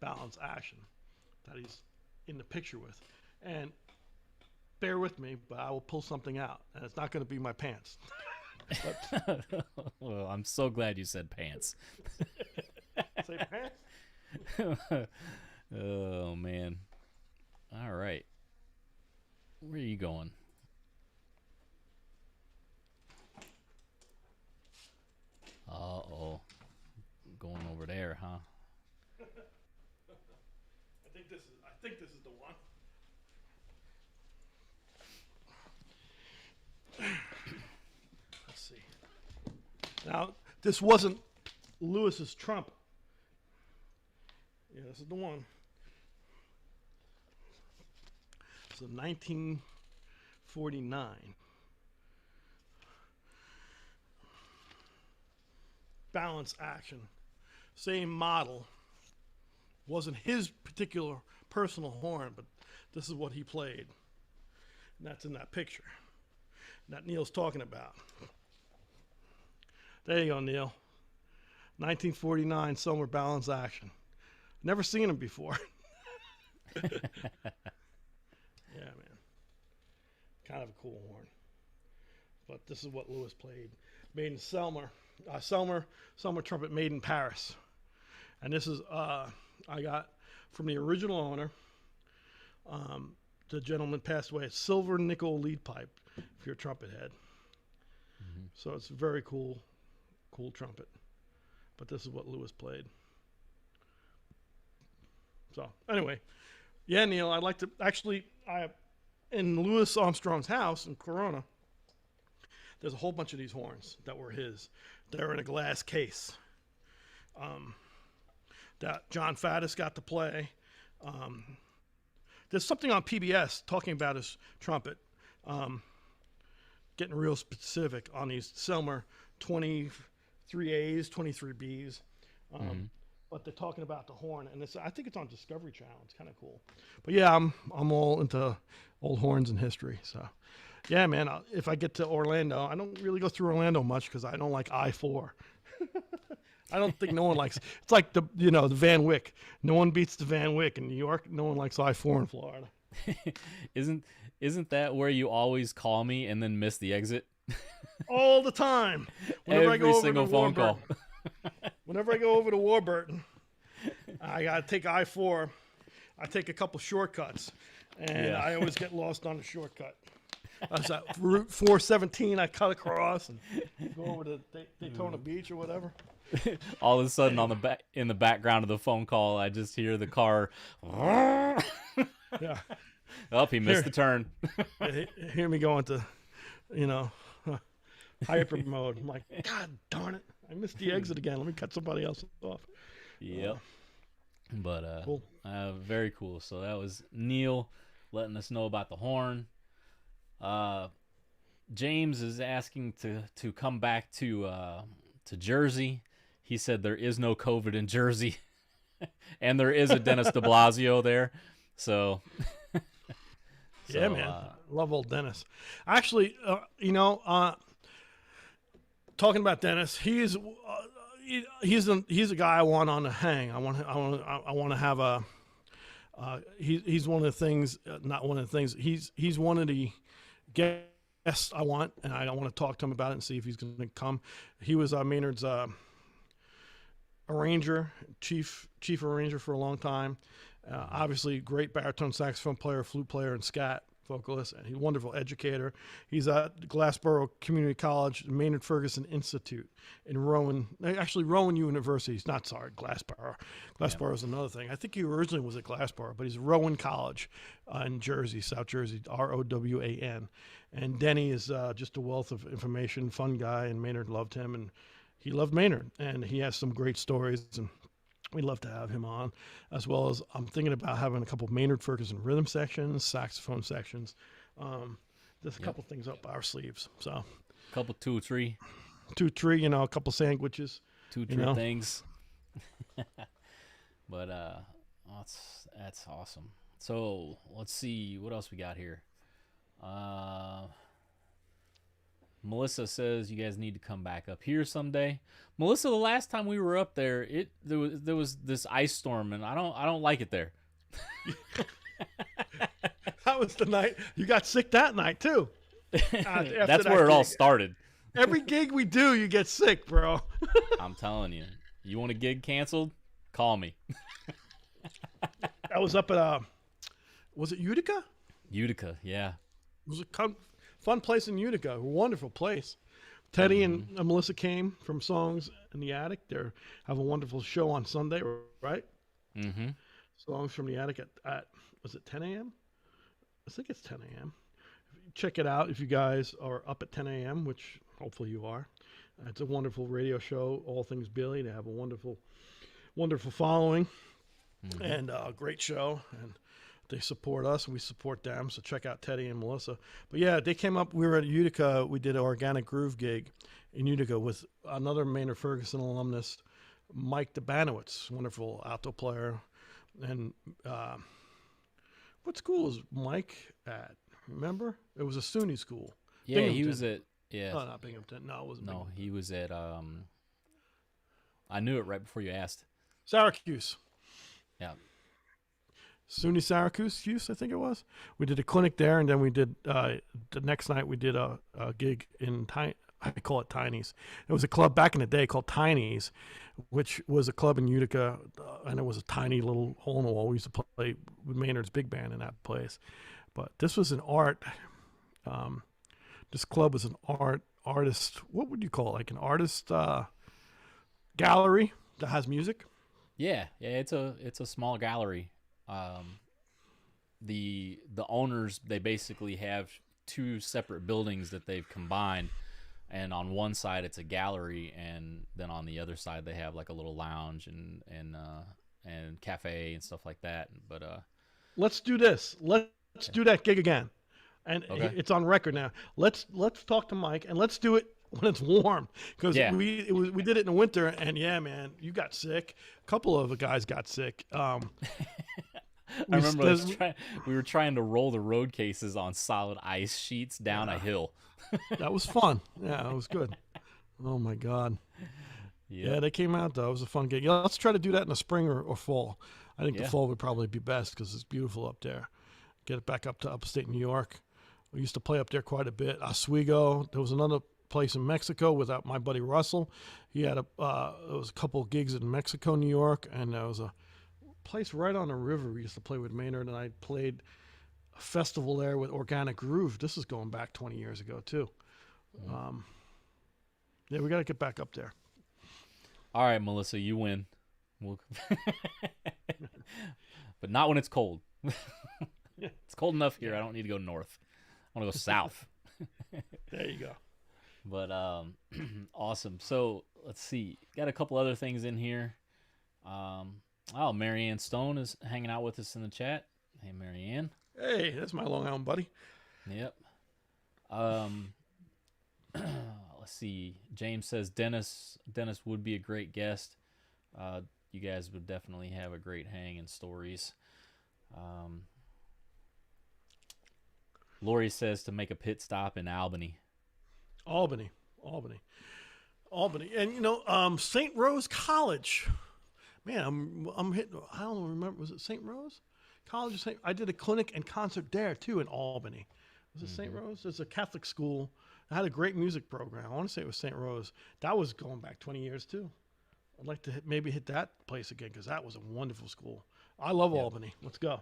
balance action that he's in the picture with. And bear with me, but I will pull something out, and it's not going to be my pants. Well, I'm so glad you said pants. Say pants? Oh, man. All right. Where are you going? Uh-oh. Going over there, huh? I think this is the one. Let's see. Now, this wasn't Lewis's trumpet. Yeah, this is the one. It's a 1949. Balance action. Same model. Wasn't his particular personal horn, but this is what he played. And that's in that picture that Neil's talking about. There you go, Neil. 1949 Selmer balance action. Never seen him before. Yeah, man. Kind of a cool horn. But this is what Lewis played. Made in Selmer. Selmer trumpet made in Paris. And this is, I got from the original owner. The gentleman passed away. Silver nickel lead pipe, if you're a trumpet head. So it's very cool trumpet. But this is what Lewis played. So anyway, yeah, Neil, I'd like to actually, in Louis Armstrong's house in Corona, there's a whole bunch of these horns that were his. They're in a glass case. That John Faddis got to play. There's something on PBS talking about his trumpet, getting real specific on these Selmer 23As, 23Bs. But they're talking about the horn, and I think it's on Discovery Channel. It's kind of cool. But yeah, I'm all into old horns and history. So yeah, man, if I get to Orlando, I don't really go through Orlando much because I don't like I-4. I don't think no one likes. It's like the Van Wyck. No one beats the Van Wyck in New York. No one likes I-4 in Florida. Isn't that where you always call me and then miss the exit? All the time. Whenever Every single phone call. Whenever I go over to Warburton, I gotta take I-4. I take a couple shortcuts, and I always get lost on the shortcut. I was at Route 417. I cut across and go over to Daytona Beach or whatever. All of a sudden, in the background of the phone call, I just hear the car. Yeah. Oh, he missed the turn. Hear me going to, hyper mode. I'm like, God darn it! I missed the exit again. Let me cut somebody else off. Yep. But cool. Very cool. So that was Neil letting us know about the horn. James is asking to come back to Jersey. He said there is no COVID in Jersey, and there is a Dennis de Blasio there. So, yeah, man, love old Dennis. Actually, talking about Dennis, he's a guy I want on the hang. I want to have a. He's one of the things, not one of the things. He's one of the guests I want, and I want to talk to him about it and see if he's going to come. He was Maynard's arranger, chief arranger for a long time. Obviously, great baritone saxophone player, flute player, and scat vocalist. And he's a wonderful educator. He's at Glassboro Community College, Maynard Ferguson Institute in Rowan. Actually, Rowan University. Glassboro. Glassboro is another thing. I think he originally was at Glassboro, but he's Rowan College in Jersey, South Jersey, ROWAN. And Denny is just a wealth of information, fun guy, and Maynard loved him, and he loved Maynard, and he has some great stories, and we'd love to have him on, as well as I'm thinking about having a couple of Maynard Ferguson rhythm sections, saxophone sections. There's a couple things up our sleeves. So a couple 2 or 3, a couple sandwiches, 2 or 3 things. But that's awesome. So let's see what else we got here. Melissa says you guys need to come back up here someday. Melissa, the last time we were up there, there was this ice storm, and I don't like it there. That was the night you got sick. That night too. That's where it all started. Every gig we do, you get sick, bro. I'm telling you. You want a gig canceled? Call me. That was up at was it Utica? Utica, yeah. It was a fun place in Utica. A wonderful place. Teddy and Melissa came from Songs in the Attic. They have a wonderful show on Sunday, right? Mm-hmm. Songs from the Attic at was it 10 a.m.? I think it's 10 a.m. Check it out if you guys are up at 10 a.m., which hopefully you are. It's a wonderful radio show, All Things Billy. They have a wonderful, wonderful following and a great show. And they support us, and we support them. So check out Teddy and Melissa. But yeah, they came up. We were at Utica. We did an Organic Groove gig in Utica with another Maynard Ferguson alumnus, Mike Debanowitz, wonderful alto player. And what school is Mike at? Remember? It was a SUNY school. Yeah, Binghamton. He was at. Yeah. No, not Binghamton. No, it wasn't. No, Binghamton. he was at. I knew it right before you asked. Syracuse. Yeah. SUNY Syracuse, I think it was. We did a clinic there, and then we did the next night we did a gig in I call it Tiny's. It was a club back in the day called Tiny's, which was a club in Utica, and it was a tiny little hole in the wall. We used to play with Maynard's Big Band in that place. But this was an art. This club was an art artist. What would you call it? Like an artist gallery that has music. Yeah, it's a small gallery. The owners, they basically have two separate buildings that they've combined, and on one side it's a gallery, and then on the other side they have like a little lounge and cafe and stuff like that. But Let's do this. Let's do that gig again, and Okay. it's on record now. Let's talk to Mike, and let's do it when it's warm, because Yeah. we did it in the winter, and yeah, man, you got sick. A couple of the guys got sick. I remember we were trying to roll the road cases on solid ice sheets down a hill. That was fun. Yeah, it was good. Oh my God. Yeah. Yeah, they came out though. It was a fun gig. Yeah, let's try to do that in the spring or fall. I think Yeah. the fall would probably be best because it's beautiful up there. Get it back up to upstate New York. We used to play up there quite a bit. Oswego. There was another place in Mexico with my buddy Russell. He had there was a couple of gigs in Mexico, New York, and there was a place right on the river we used to play with Maynard, and I played a festival there with Organic Groove. This is going back 20 years ago too. Yeah, we got to get back up there. All right, Melissa, you win. But not when it's cold. It's cold enough here. I don't need to go north. I want to go south. There you go. But awesome. So let's see. Got a couple other things in here. Marianne Stone is hanging out with us in the chat. Hey, Marianne. Hey, that's my Long Island buddy. Yep. Let's see. James says Dennis would be a great guest. You guys would definitely have a great hang and stories. Lori says to make a pit stop in Albany. Albany. And you know, St. Rose College. Man, I'm hitting. I don't remember. Was it St. Rose College? Or I did a clinic and concert there too in Albany. Was it St. Rose? It's a Catholic school. I had a great music program. I want to say it was St. Rose. That was going back 20 years too. I'd like to maybe hit that place again because that was a wonderful school. I love Albany. Let's go.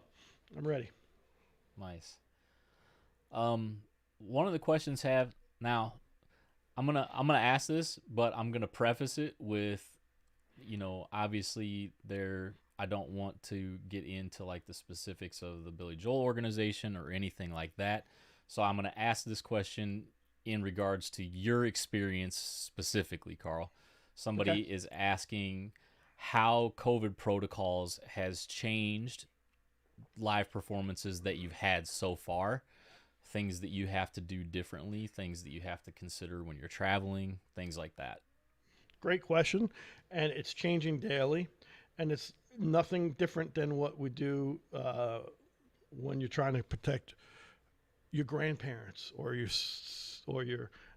I'm ready. Nice. One of the questions have now. I'm gonna ask this, but I'm gonna preface it with, obviously I don't want to get into like the specifics of the Billy Joel organization or anything like that. So I'm gonna ask this question in regards to your experience specifically, Carl. Somebody is asking how COVID protocols has changed live performances that you've had so far. Things that you have to do differently, things that you have to consider when you're traveling, things like that. Great question. And it's changing daily. And it's nothing different than what we do when you're trying to protect your grandparents or your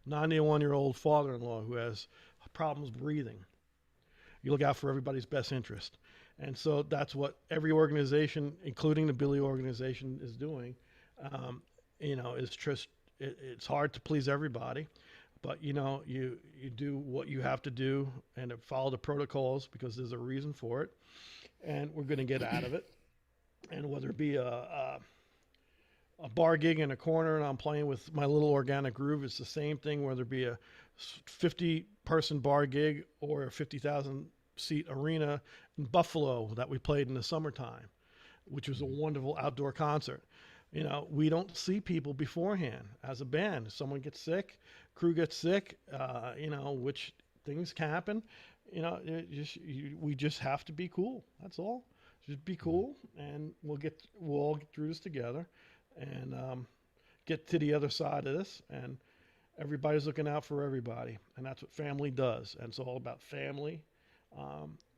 91-year-old father-in-law who has problems breathing. You look out for everybody's best interest. And so that's what every organization, including the Billy organization, is doing. It's just it's hard to please everybody, but you do what you have to do and follow the protocols because there's a reason for it, and we're going to get out of it. And whether it be a bar gig in a corner and I'm playing with my little Organic Groove, it's the same thing. Whether it be a 50-person bar gig or a 50,000-seat arena in Buffalo that we played in the summertime, which was a wonderful outdoor concert. We don't see people beforehand as a band. If someone gets sick, crew gets sick, which things can happen. We just have to be cool. That's all. Just be cool, and we'll all get through this together, and get to the other side of this. And everybody's looking out for everybody, and that's what family does. And it's all about family.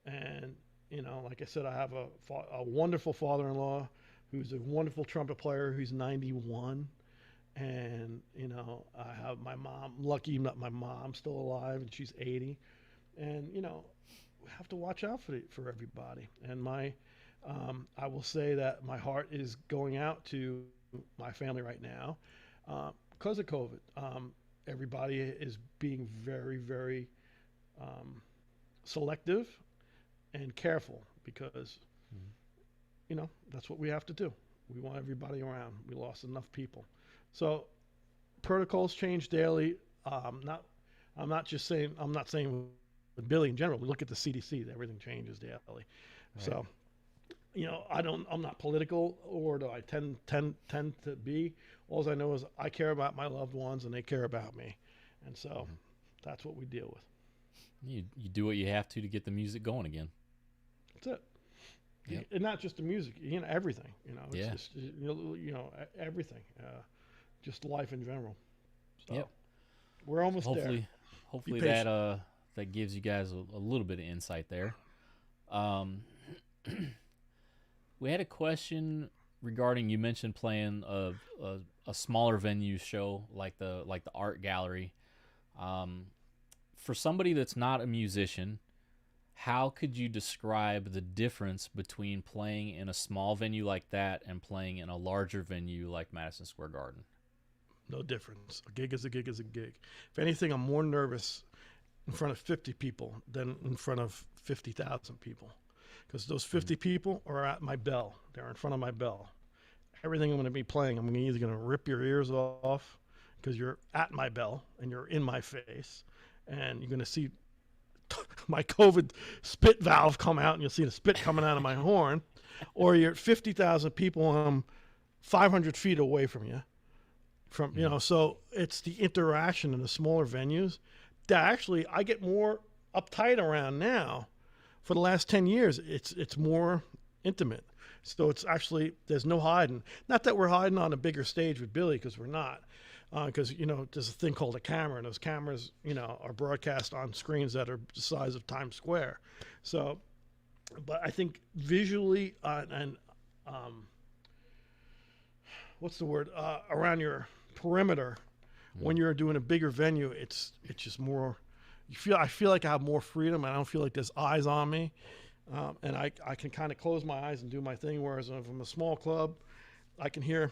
And like I said, I have a wonderful father-in-law who's a wonderful trumpet player who's 91. And, I have my mom, lucky that my mom's still alive and she's 80. And, we have to watch out for everybody. And I will say that my heart is going out to my family right now because of COVID. Everybody is being very, very selective and careful because that's what we have to do. We want everybody around. We lost enough people. So protocols change daily. Not, I'm not just saying. I'm not saying with Billy in general. We look at the CDC. Everything changes daily. Right. So, I'm not political, or do I tend to be. All I know is I care about my loved ones, and they care about me, and so that's what we deal with. You do what you have to get the music going again. That's it. Yep. And not just the music, everything. It's just everything. Just life in general. So yep. We're almost there. Hopefully that gives you guys a little bit of insight there. We had a question regarding, you mentioned playing a smaller venue show like the art gallery. For somebody that's not a musician, how could you describe the difference between playing in a small venue like that and playing in a larger venue like Madison Square Garden? No difference. A gig is a gig is a gig. If anything, I'm more nervous in front of 50 people than in front of 50,000 people. Because those 50 people are at my bell. They're in front of my bell. Everything I'm going to be playing, I'm either going to rip your ears off because you're at my bell and you're in my face. And you're going to see my COVID spit valve come out, and you'll see the spit coming out of my horn. Or you're at 50,000 people, and I'm 500 feet away from you. So it's the interaction in the smaller venues that actually I get more uptight around now. For the last 10 years, it's more intimate. So it's actually, there's no hiding. Not that we're hiding on a bigger stage with Billy, because we're not. Because, there's a thing called a camera, and those cameras, are broadcast on screens that are the size of Times Square. So, but I think visually what's the word? Around your perimeter, when you're doing a bigger venue, it's just more, I feel like I have more freedom. I don't feel like there's eyes on me. And I can kind of close my eyes and do my thing, whereas if I'm a small club, I can hear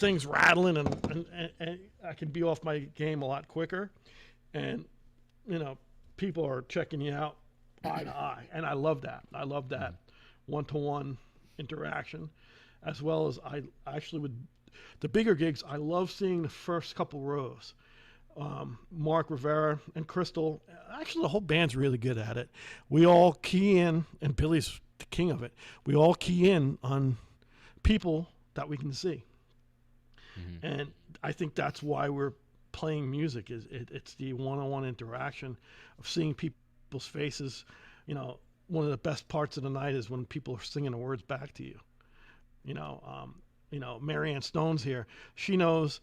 things rattling and I can be off my game a lot quicker. And, people are checking you out eye to eye. And I love that. I love that one-to-one interaction, as well as I actually, with the bigger gigs, I love seeing the first couple rows. Mark Rivera and Crystal, actually the whole band's really good at it. We all key in, and Billy's the king of it. We all key in on people that we can see. Mm-hmm. And I think that's why we're playing music. It's the one-on-one interaction of seeing people's faces. One of the best parts of the night is when people are singing the words back to you. Marianne Stone's here. She knows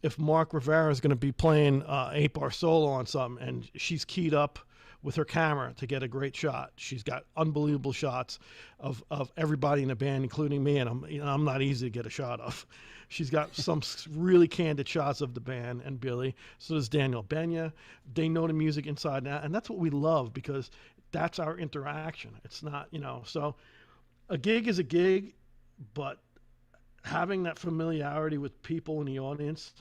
if Mark Rivera is going to be playing 8-bar solo on something, and she's keyed up with her camera to get a great shot. She's got unbelievable shots of everybody in the band, including me, and I'm not easy to get a shot of. She's got some really candid shots of the band and Billy. So does Daniel Benya. They know the music inside and out, and that's what we love, because that's our interaction. It's not, so a gig is a gig, but having that familiarity with people in the audience,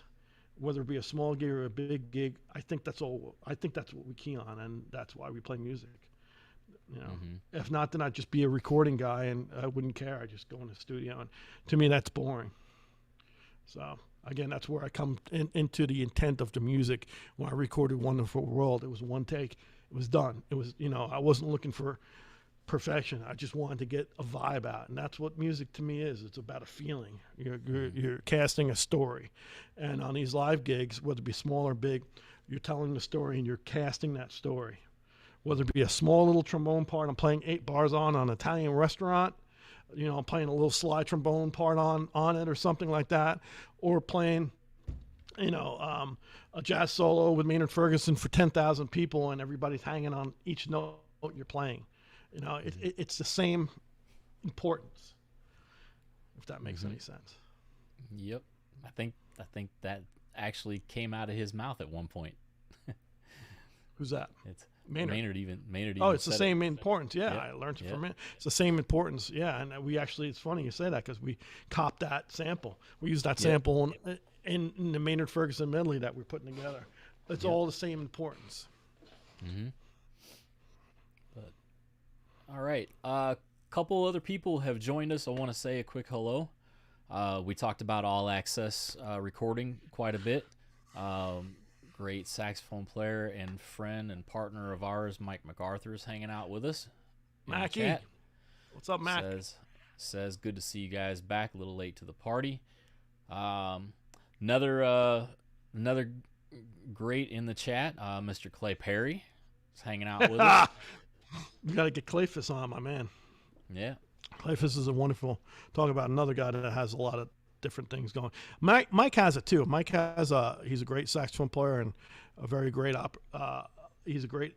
whether it be a small gig or a big gig, I think that's what we key on, and that's why we play music. If not, then I'd just be a recording guy, and I wouldn't care. I just go in the studio, and to me, that's boring. So again, that's where I come into the intent of the music. When I recorded Wonderful World, it was one take. It was done. It was, I wasn't looking for perfection. I just wanted to get a vibe out, and that's what music to me is. It's about a feeling. You're casting a story, and on these live gigs, whether it be small or big, you're telling the story and you're casting that story. Whether it be a small little trombone part, I'm playing 8 bars on an Italian restaurant, I'm playing a little slide trombone part on it or something like that, or playing a jazz solo with Maynard Ferguson for 10,000 people and everybody's hanging on each note you're playing. It's the same importance, if that makes any sense. Yep. I think that actually came out of his mouth at one point. Who's that? It's Maynard. Maynard. Oh, it's the same it. importance. Yeah, I learned it from him. It's the same importance. Yeah, and we actually, it's funny you say that, because we copped that sample. We used that sample in the Maynard Ferguson medley that we're putting together. It's all the same importance. Mm-hmm. All right. A couple other people have joined us. I want to say a quick hello. We talked about All Access recording quite a bit. Great saxophone player and friend and partner of ours, Mike MacArthur, is hanging out with us. Mackie. What's up, Mac? Says good to see you guys back. A little late to the party. Another great in the chat, Mr. Clay Perry is hanging out with us. You got to get Clayface on, my man. Yeah. Clayface is a wonderful, talk about another guy that has a lot of different things going. Mike has it too. Mike has he's a great saxophone player and a very great he's a great,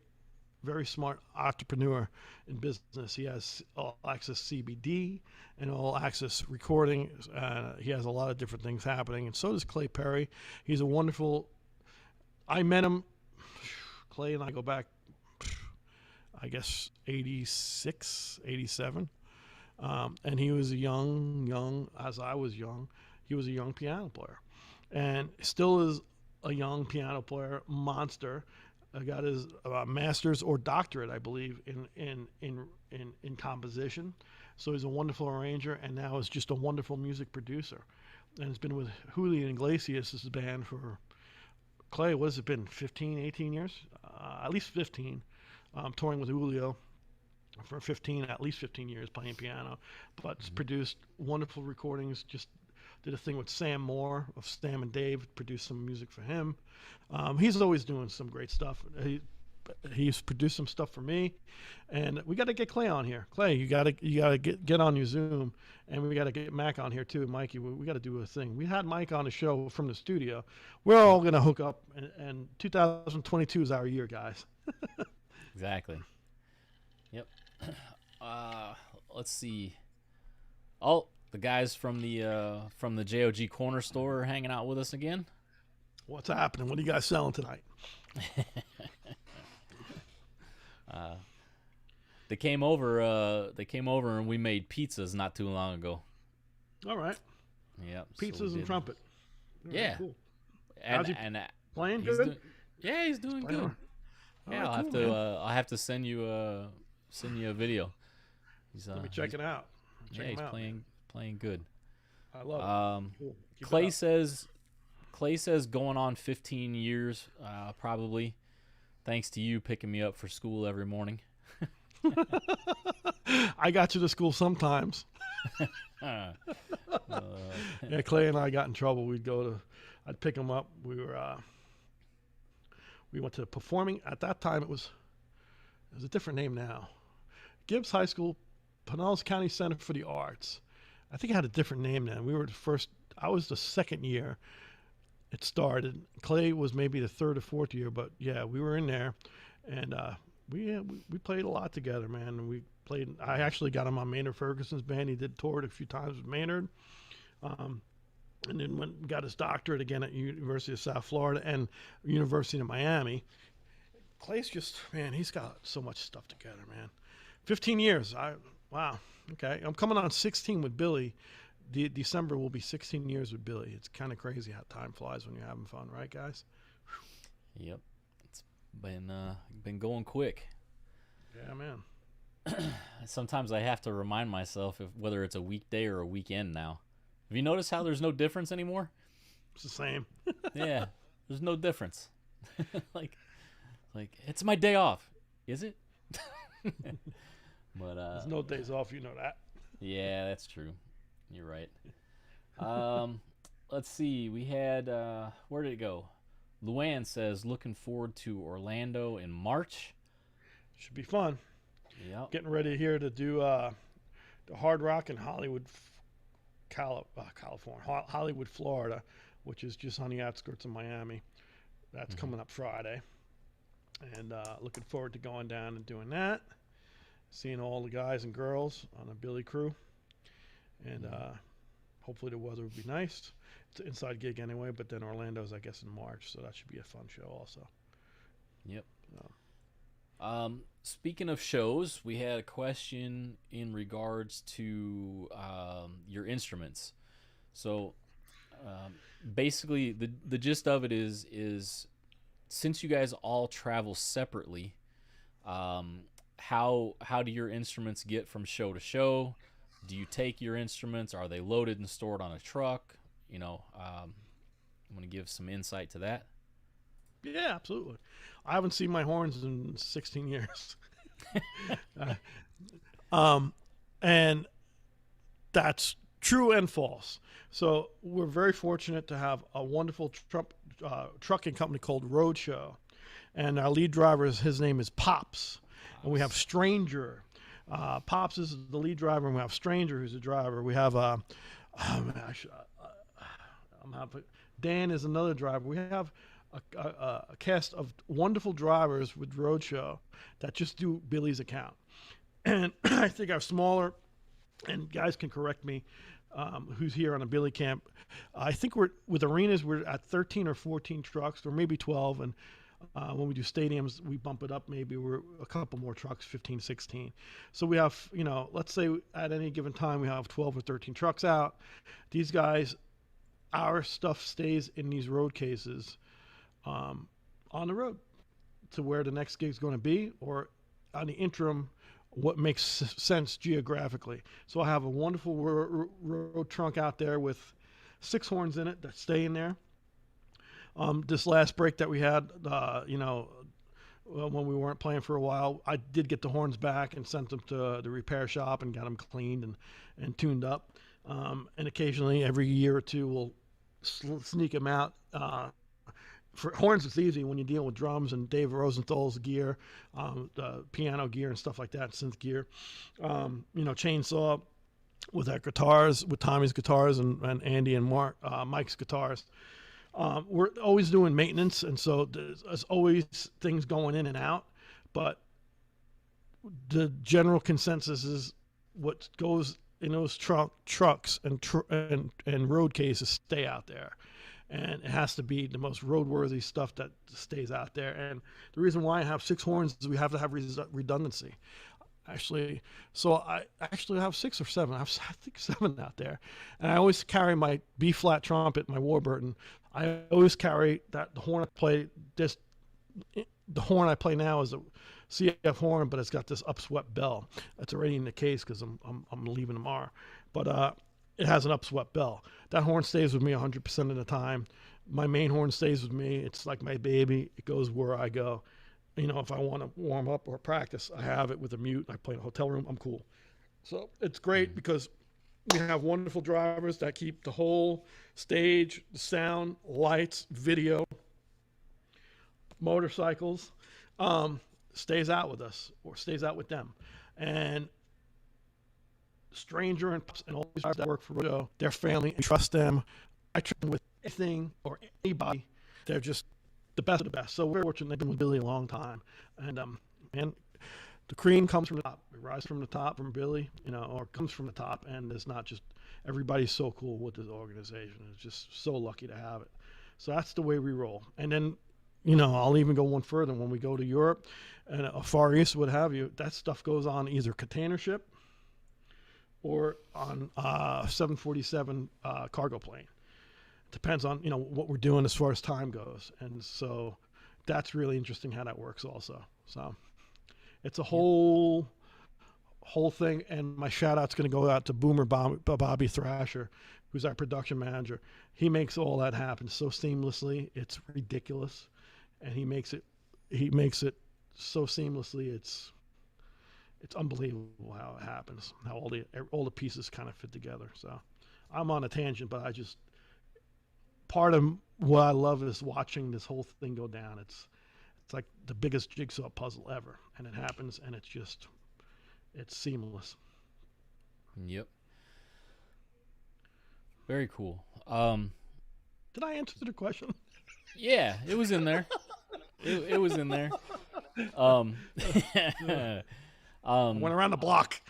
very smart entrepreneur in business. He has all access CBD and all access recording. He has a lot of different things happening, and so does Clay Perry. He's a wonderful. I met him. Clay and I go back, I guess 86, 87. And he was a young, as I was young, he was a young piano player, and still is a young piano player, monster. Got his master's or doctorate, I believe, in composition. So he's a wonderful arranger, and now is just a wonderful music producer. And has been with Julian Iglesias' band for, Clay, what has it been, 15, 18 years? At least 15, touring with Julio for at least 15 years playing piano, but produced wonderful recordings. Just did a thing with Sam Moore of Sam and Dave, produced some music for him. He's always doing some great stuff. He's produced some stuff for me, and we got to get Clay on here. Clay, you got to get on your Zoom, and we got to get Mac on here too. Mikey, we got to do a thing. We had Mike on the show from the studio. We're all gonna hook up, and 2022 is our year, guys. Exactly. Yep. Let's see. Oh, the guys from the JOG Corner Store are hanging out with us again. What's happening? What are you guys selling tonight? They came over and we made pizzas not too long ago. All right. Yep. Pizzas and Trumpet. Yeah. Cool. And, How's he and playing good? He's doing good. All Yeah, right, I'll have to send you a video. Let me check it out. He's playing good. I love it. Cool. Clay says going on 15 years, probably, thanks to you picking me up for school every morning. I got you to school sometimes. Yeah, Clay and I got in trouble. I'd pick him up. We went to performing. At that time, it was a different name now. Gibbs High School, Pinellas County Center for the Arts. I think it had a different name then. I was the second year it started. Clay was maybe the third or fourth year, but yeah, we were in there, and we played a lot together, man. And I actually got him on Maynard Ferguson's band. He toured a few times with Maynard, and then got his doctorate again at University of South Florida and University of Miami. Clay's just, man, he's got so much stuff together, man. 15 years. Wow. Okay. I'm coming on 16 with Billy. December will be 16 years with Billy. It's kind of crazy how time flies when you're having fun, right, guys? Yep. It's been going quick. Yeah, man. Sometimes I have to remind myself whether it's a weekday or a weekend now. Have you noticed how there's no difference anymore? It's the same. Yeah. There's no difference. like it's my day off. Is it? But there's no days off, you know that. Yeah, that's true. You're right. Let's see. We had where did it go? Luann says looking forward to Orlando in March. Should be fun. Yeah. Getting ready here to do the Hard Rock in Hollywood, California, Hollywood, Florida, which is just on the outskirts of Miami. That's coming up Friday, and looking forward to going down and doing that. Seeing all the guys and girls on the Billy crew, and hopefully the weather will be nice. It's an inside gig anyway, but then Orlando's, I guess, in March, so that should be a fun show also. Yep. Speaking of shows, we had a question in regards to your instruments. So basically, the gist of it is since you guys all travel separately, how do your instruments get from show to show? Do you take your instruments? Are they loaded and stored on a truck? want to give some insight to that? Yeah, absolutely. I haven't seen my horns in 16 years. And that's true and false. So we're very fortunate to have a wonderful trucking company called Roadshow. And our lead driver, his name is Pops. And we have Stranger. Pops is the lead driver, and we have Stranger, who's the driver. We have Dan is another driver. We have a cast of wonderful drivers with Roadshow that just do Billy's account. And I think our smaller, and guys can correct me, who's here on a Billy camp. I think with arenas, we're at 13 or 14 trucks, or maybe 12. And when we do stadiums, we bump it up. Maybe we're a couple more trucks, 15, 16. So we have, let's say at any given time, we have 12 or 13 trucks out. These guys, our stuff stays in these road cases on the road to where the next gig is going to be, or on the interim, what makes sense geographically. So I have a wonderful road trunk out there with 6 horns in it that stay in there. This last break that we had, when we weren't playing for a while, I did get the horns back and sent them to the repair shop and got them cleaned and tuned up. And occasionally, every year or two, we'll sneak them out. For horns, it's easy when you deal with drums and Dave Rosenthal's gear, the piano gear and stuff like that, synth gear. Chainsaw with our guitars, with Tommy's guitars and Andy and Mike's guitars. We're always doing maintenance, and so there's always things going in and out. But the general consensus is what goes in those trucks and road cases stay out there. And it has to be the most roadworthy stuff that stays out there. And the reason why I have 6 horns is we have to have redundancy. Actually, so I actually have 6 or 7. I think 7 out there. And I always carry my B-flat trumpet, my Warburton. I always carry that. The horn I play, the horn I play now is a CF horn, but it's got this upswept bell. It's already in the case because I'm leaving tomorrow. But it has an upswept bell. That horn stays with me 100% of the time. My main horn stays with me. It's like my baby. It goes where I go. If I want to warm up or practice, I have it with a mute. I play in a hotel room. I'm cool. So it's great because we have wonderful drivers that keep the whole stage, the sound, lights, video, motorcycles, stays out with us or stays out with them. And Stranger and all these drivers that work for Roadshow, their family, and trust them. I trust them with anything or anybody. They're just the best of the best. So we're fortunate they've been with Billy a long time. And the cream comes from the top. It rises from the top from Billy, or comes from the top. And it's not just everybody's so cool with this organization. It's just so lucky to have it. So that's the way we roll. And then, I'll even go one further. When we go to Europe and Far East, what have you, that stuff goes on either container ship or on 747 cargo plane. Depends on what we're doing as far as time goes, and so that's really interesting how that works also. So it's a whole thing. And my shout out's going to go out to Boomer Bobby Thrasher, who's our production manager. He makes all that happen so seamlessly. It's ridiculous, and he makes it so seamlessly. It's unbelievable how it happens, how all the pieces kind of fit together. So I'm on a tangent, but part of what I love is watching this whole thing go down. It's like the biggest jigsaw puzzle ever, and it happens, and it's seamless. Yep. Very cool. Did I answer the question? Yeah, it was in there. It was in there. Went around the block.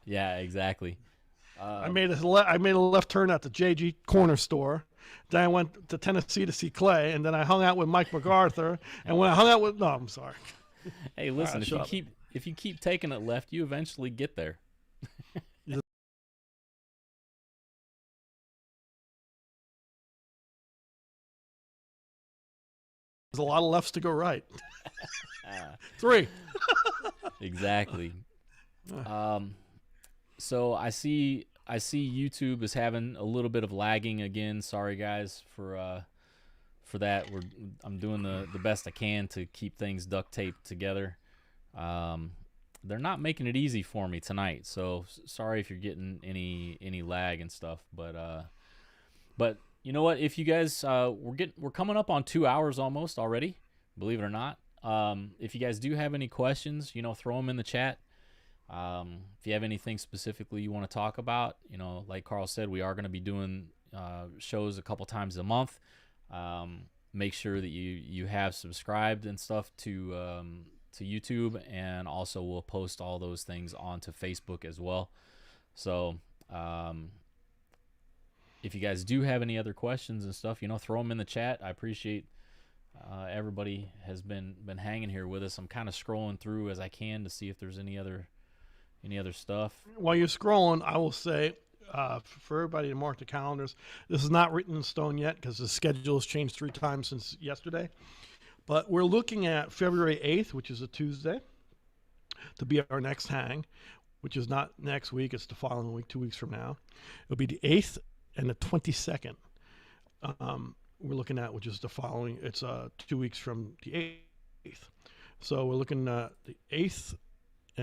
Yeah, exactly. I made a left turn at the JG Corner Store. Then I went to Tennessee to see Clay, and then I hung out with Mike MacArthur. And when I hung out with I'm sorry. Hey, listen, if you keep taking it left, you eventually get there. There's a lot of lefts to go right. 3. Exactly. So I see YouTube is having a little bit of lagging again. Sorry guys for for that. I'm doing the best I can to keep things duct taped together. They're not making it easy for me tonight, so sorry if you're getting any lag and stuff. But you know what? If you guys, we're coming up on 2 hours almost already, believe it or not. If you guys do have any questions, throw them in the chat. If you have anything specifically you want to talk about, like Carl said, we are going to be doing shows a couple times a month. Make sure that you have subscribed and stuff to YouTube, and also we'll post all those things onto Facebook as well. So if you guys do have any other questions and stuff, throw them in the chat. I appreciate everybody has been hanging here with us. I'm kind of scrolling through as I can to see if there's any other stuff. While you're scrolling, I will say for everybody to mark the calendars, this is not written in stone yet because the schedule has changed 3 times since yesterday. But we're looking at February 8th, which is a Tuesday, to be our next hang, which is not next week. It's the following week, 2 weeks from now. It'll be the 8th and the 22nd. We're looking at, which is the following. It's 2 weeks from the 8th. So we're looking at the 8th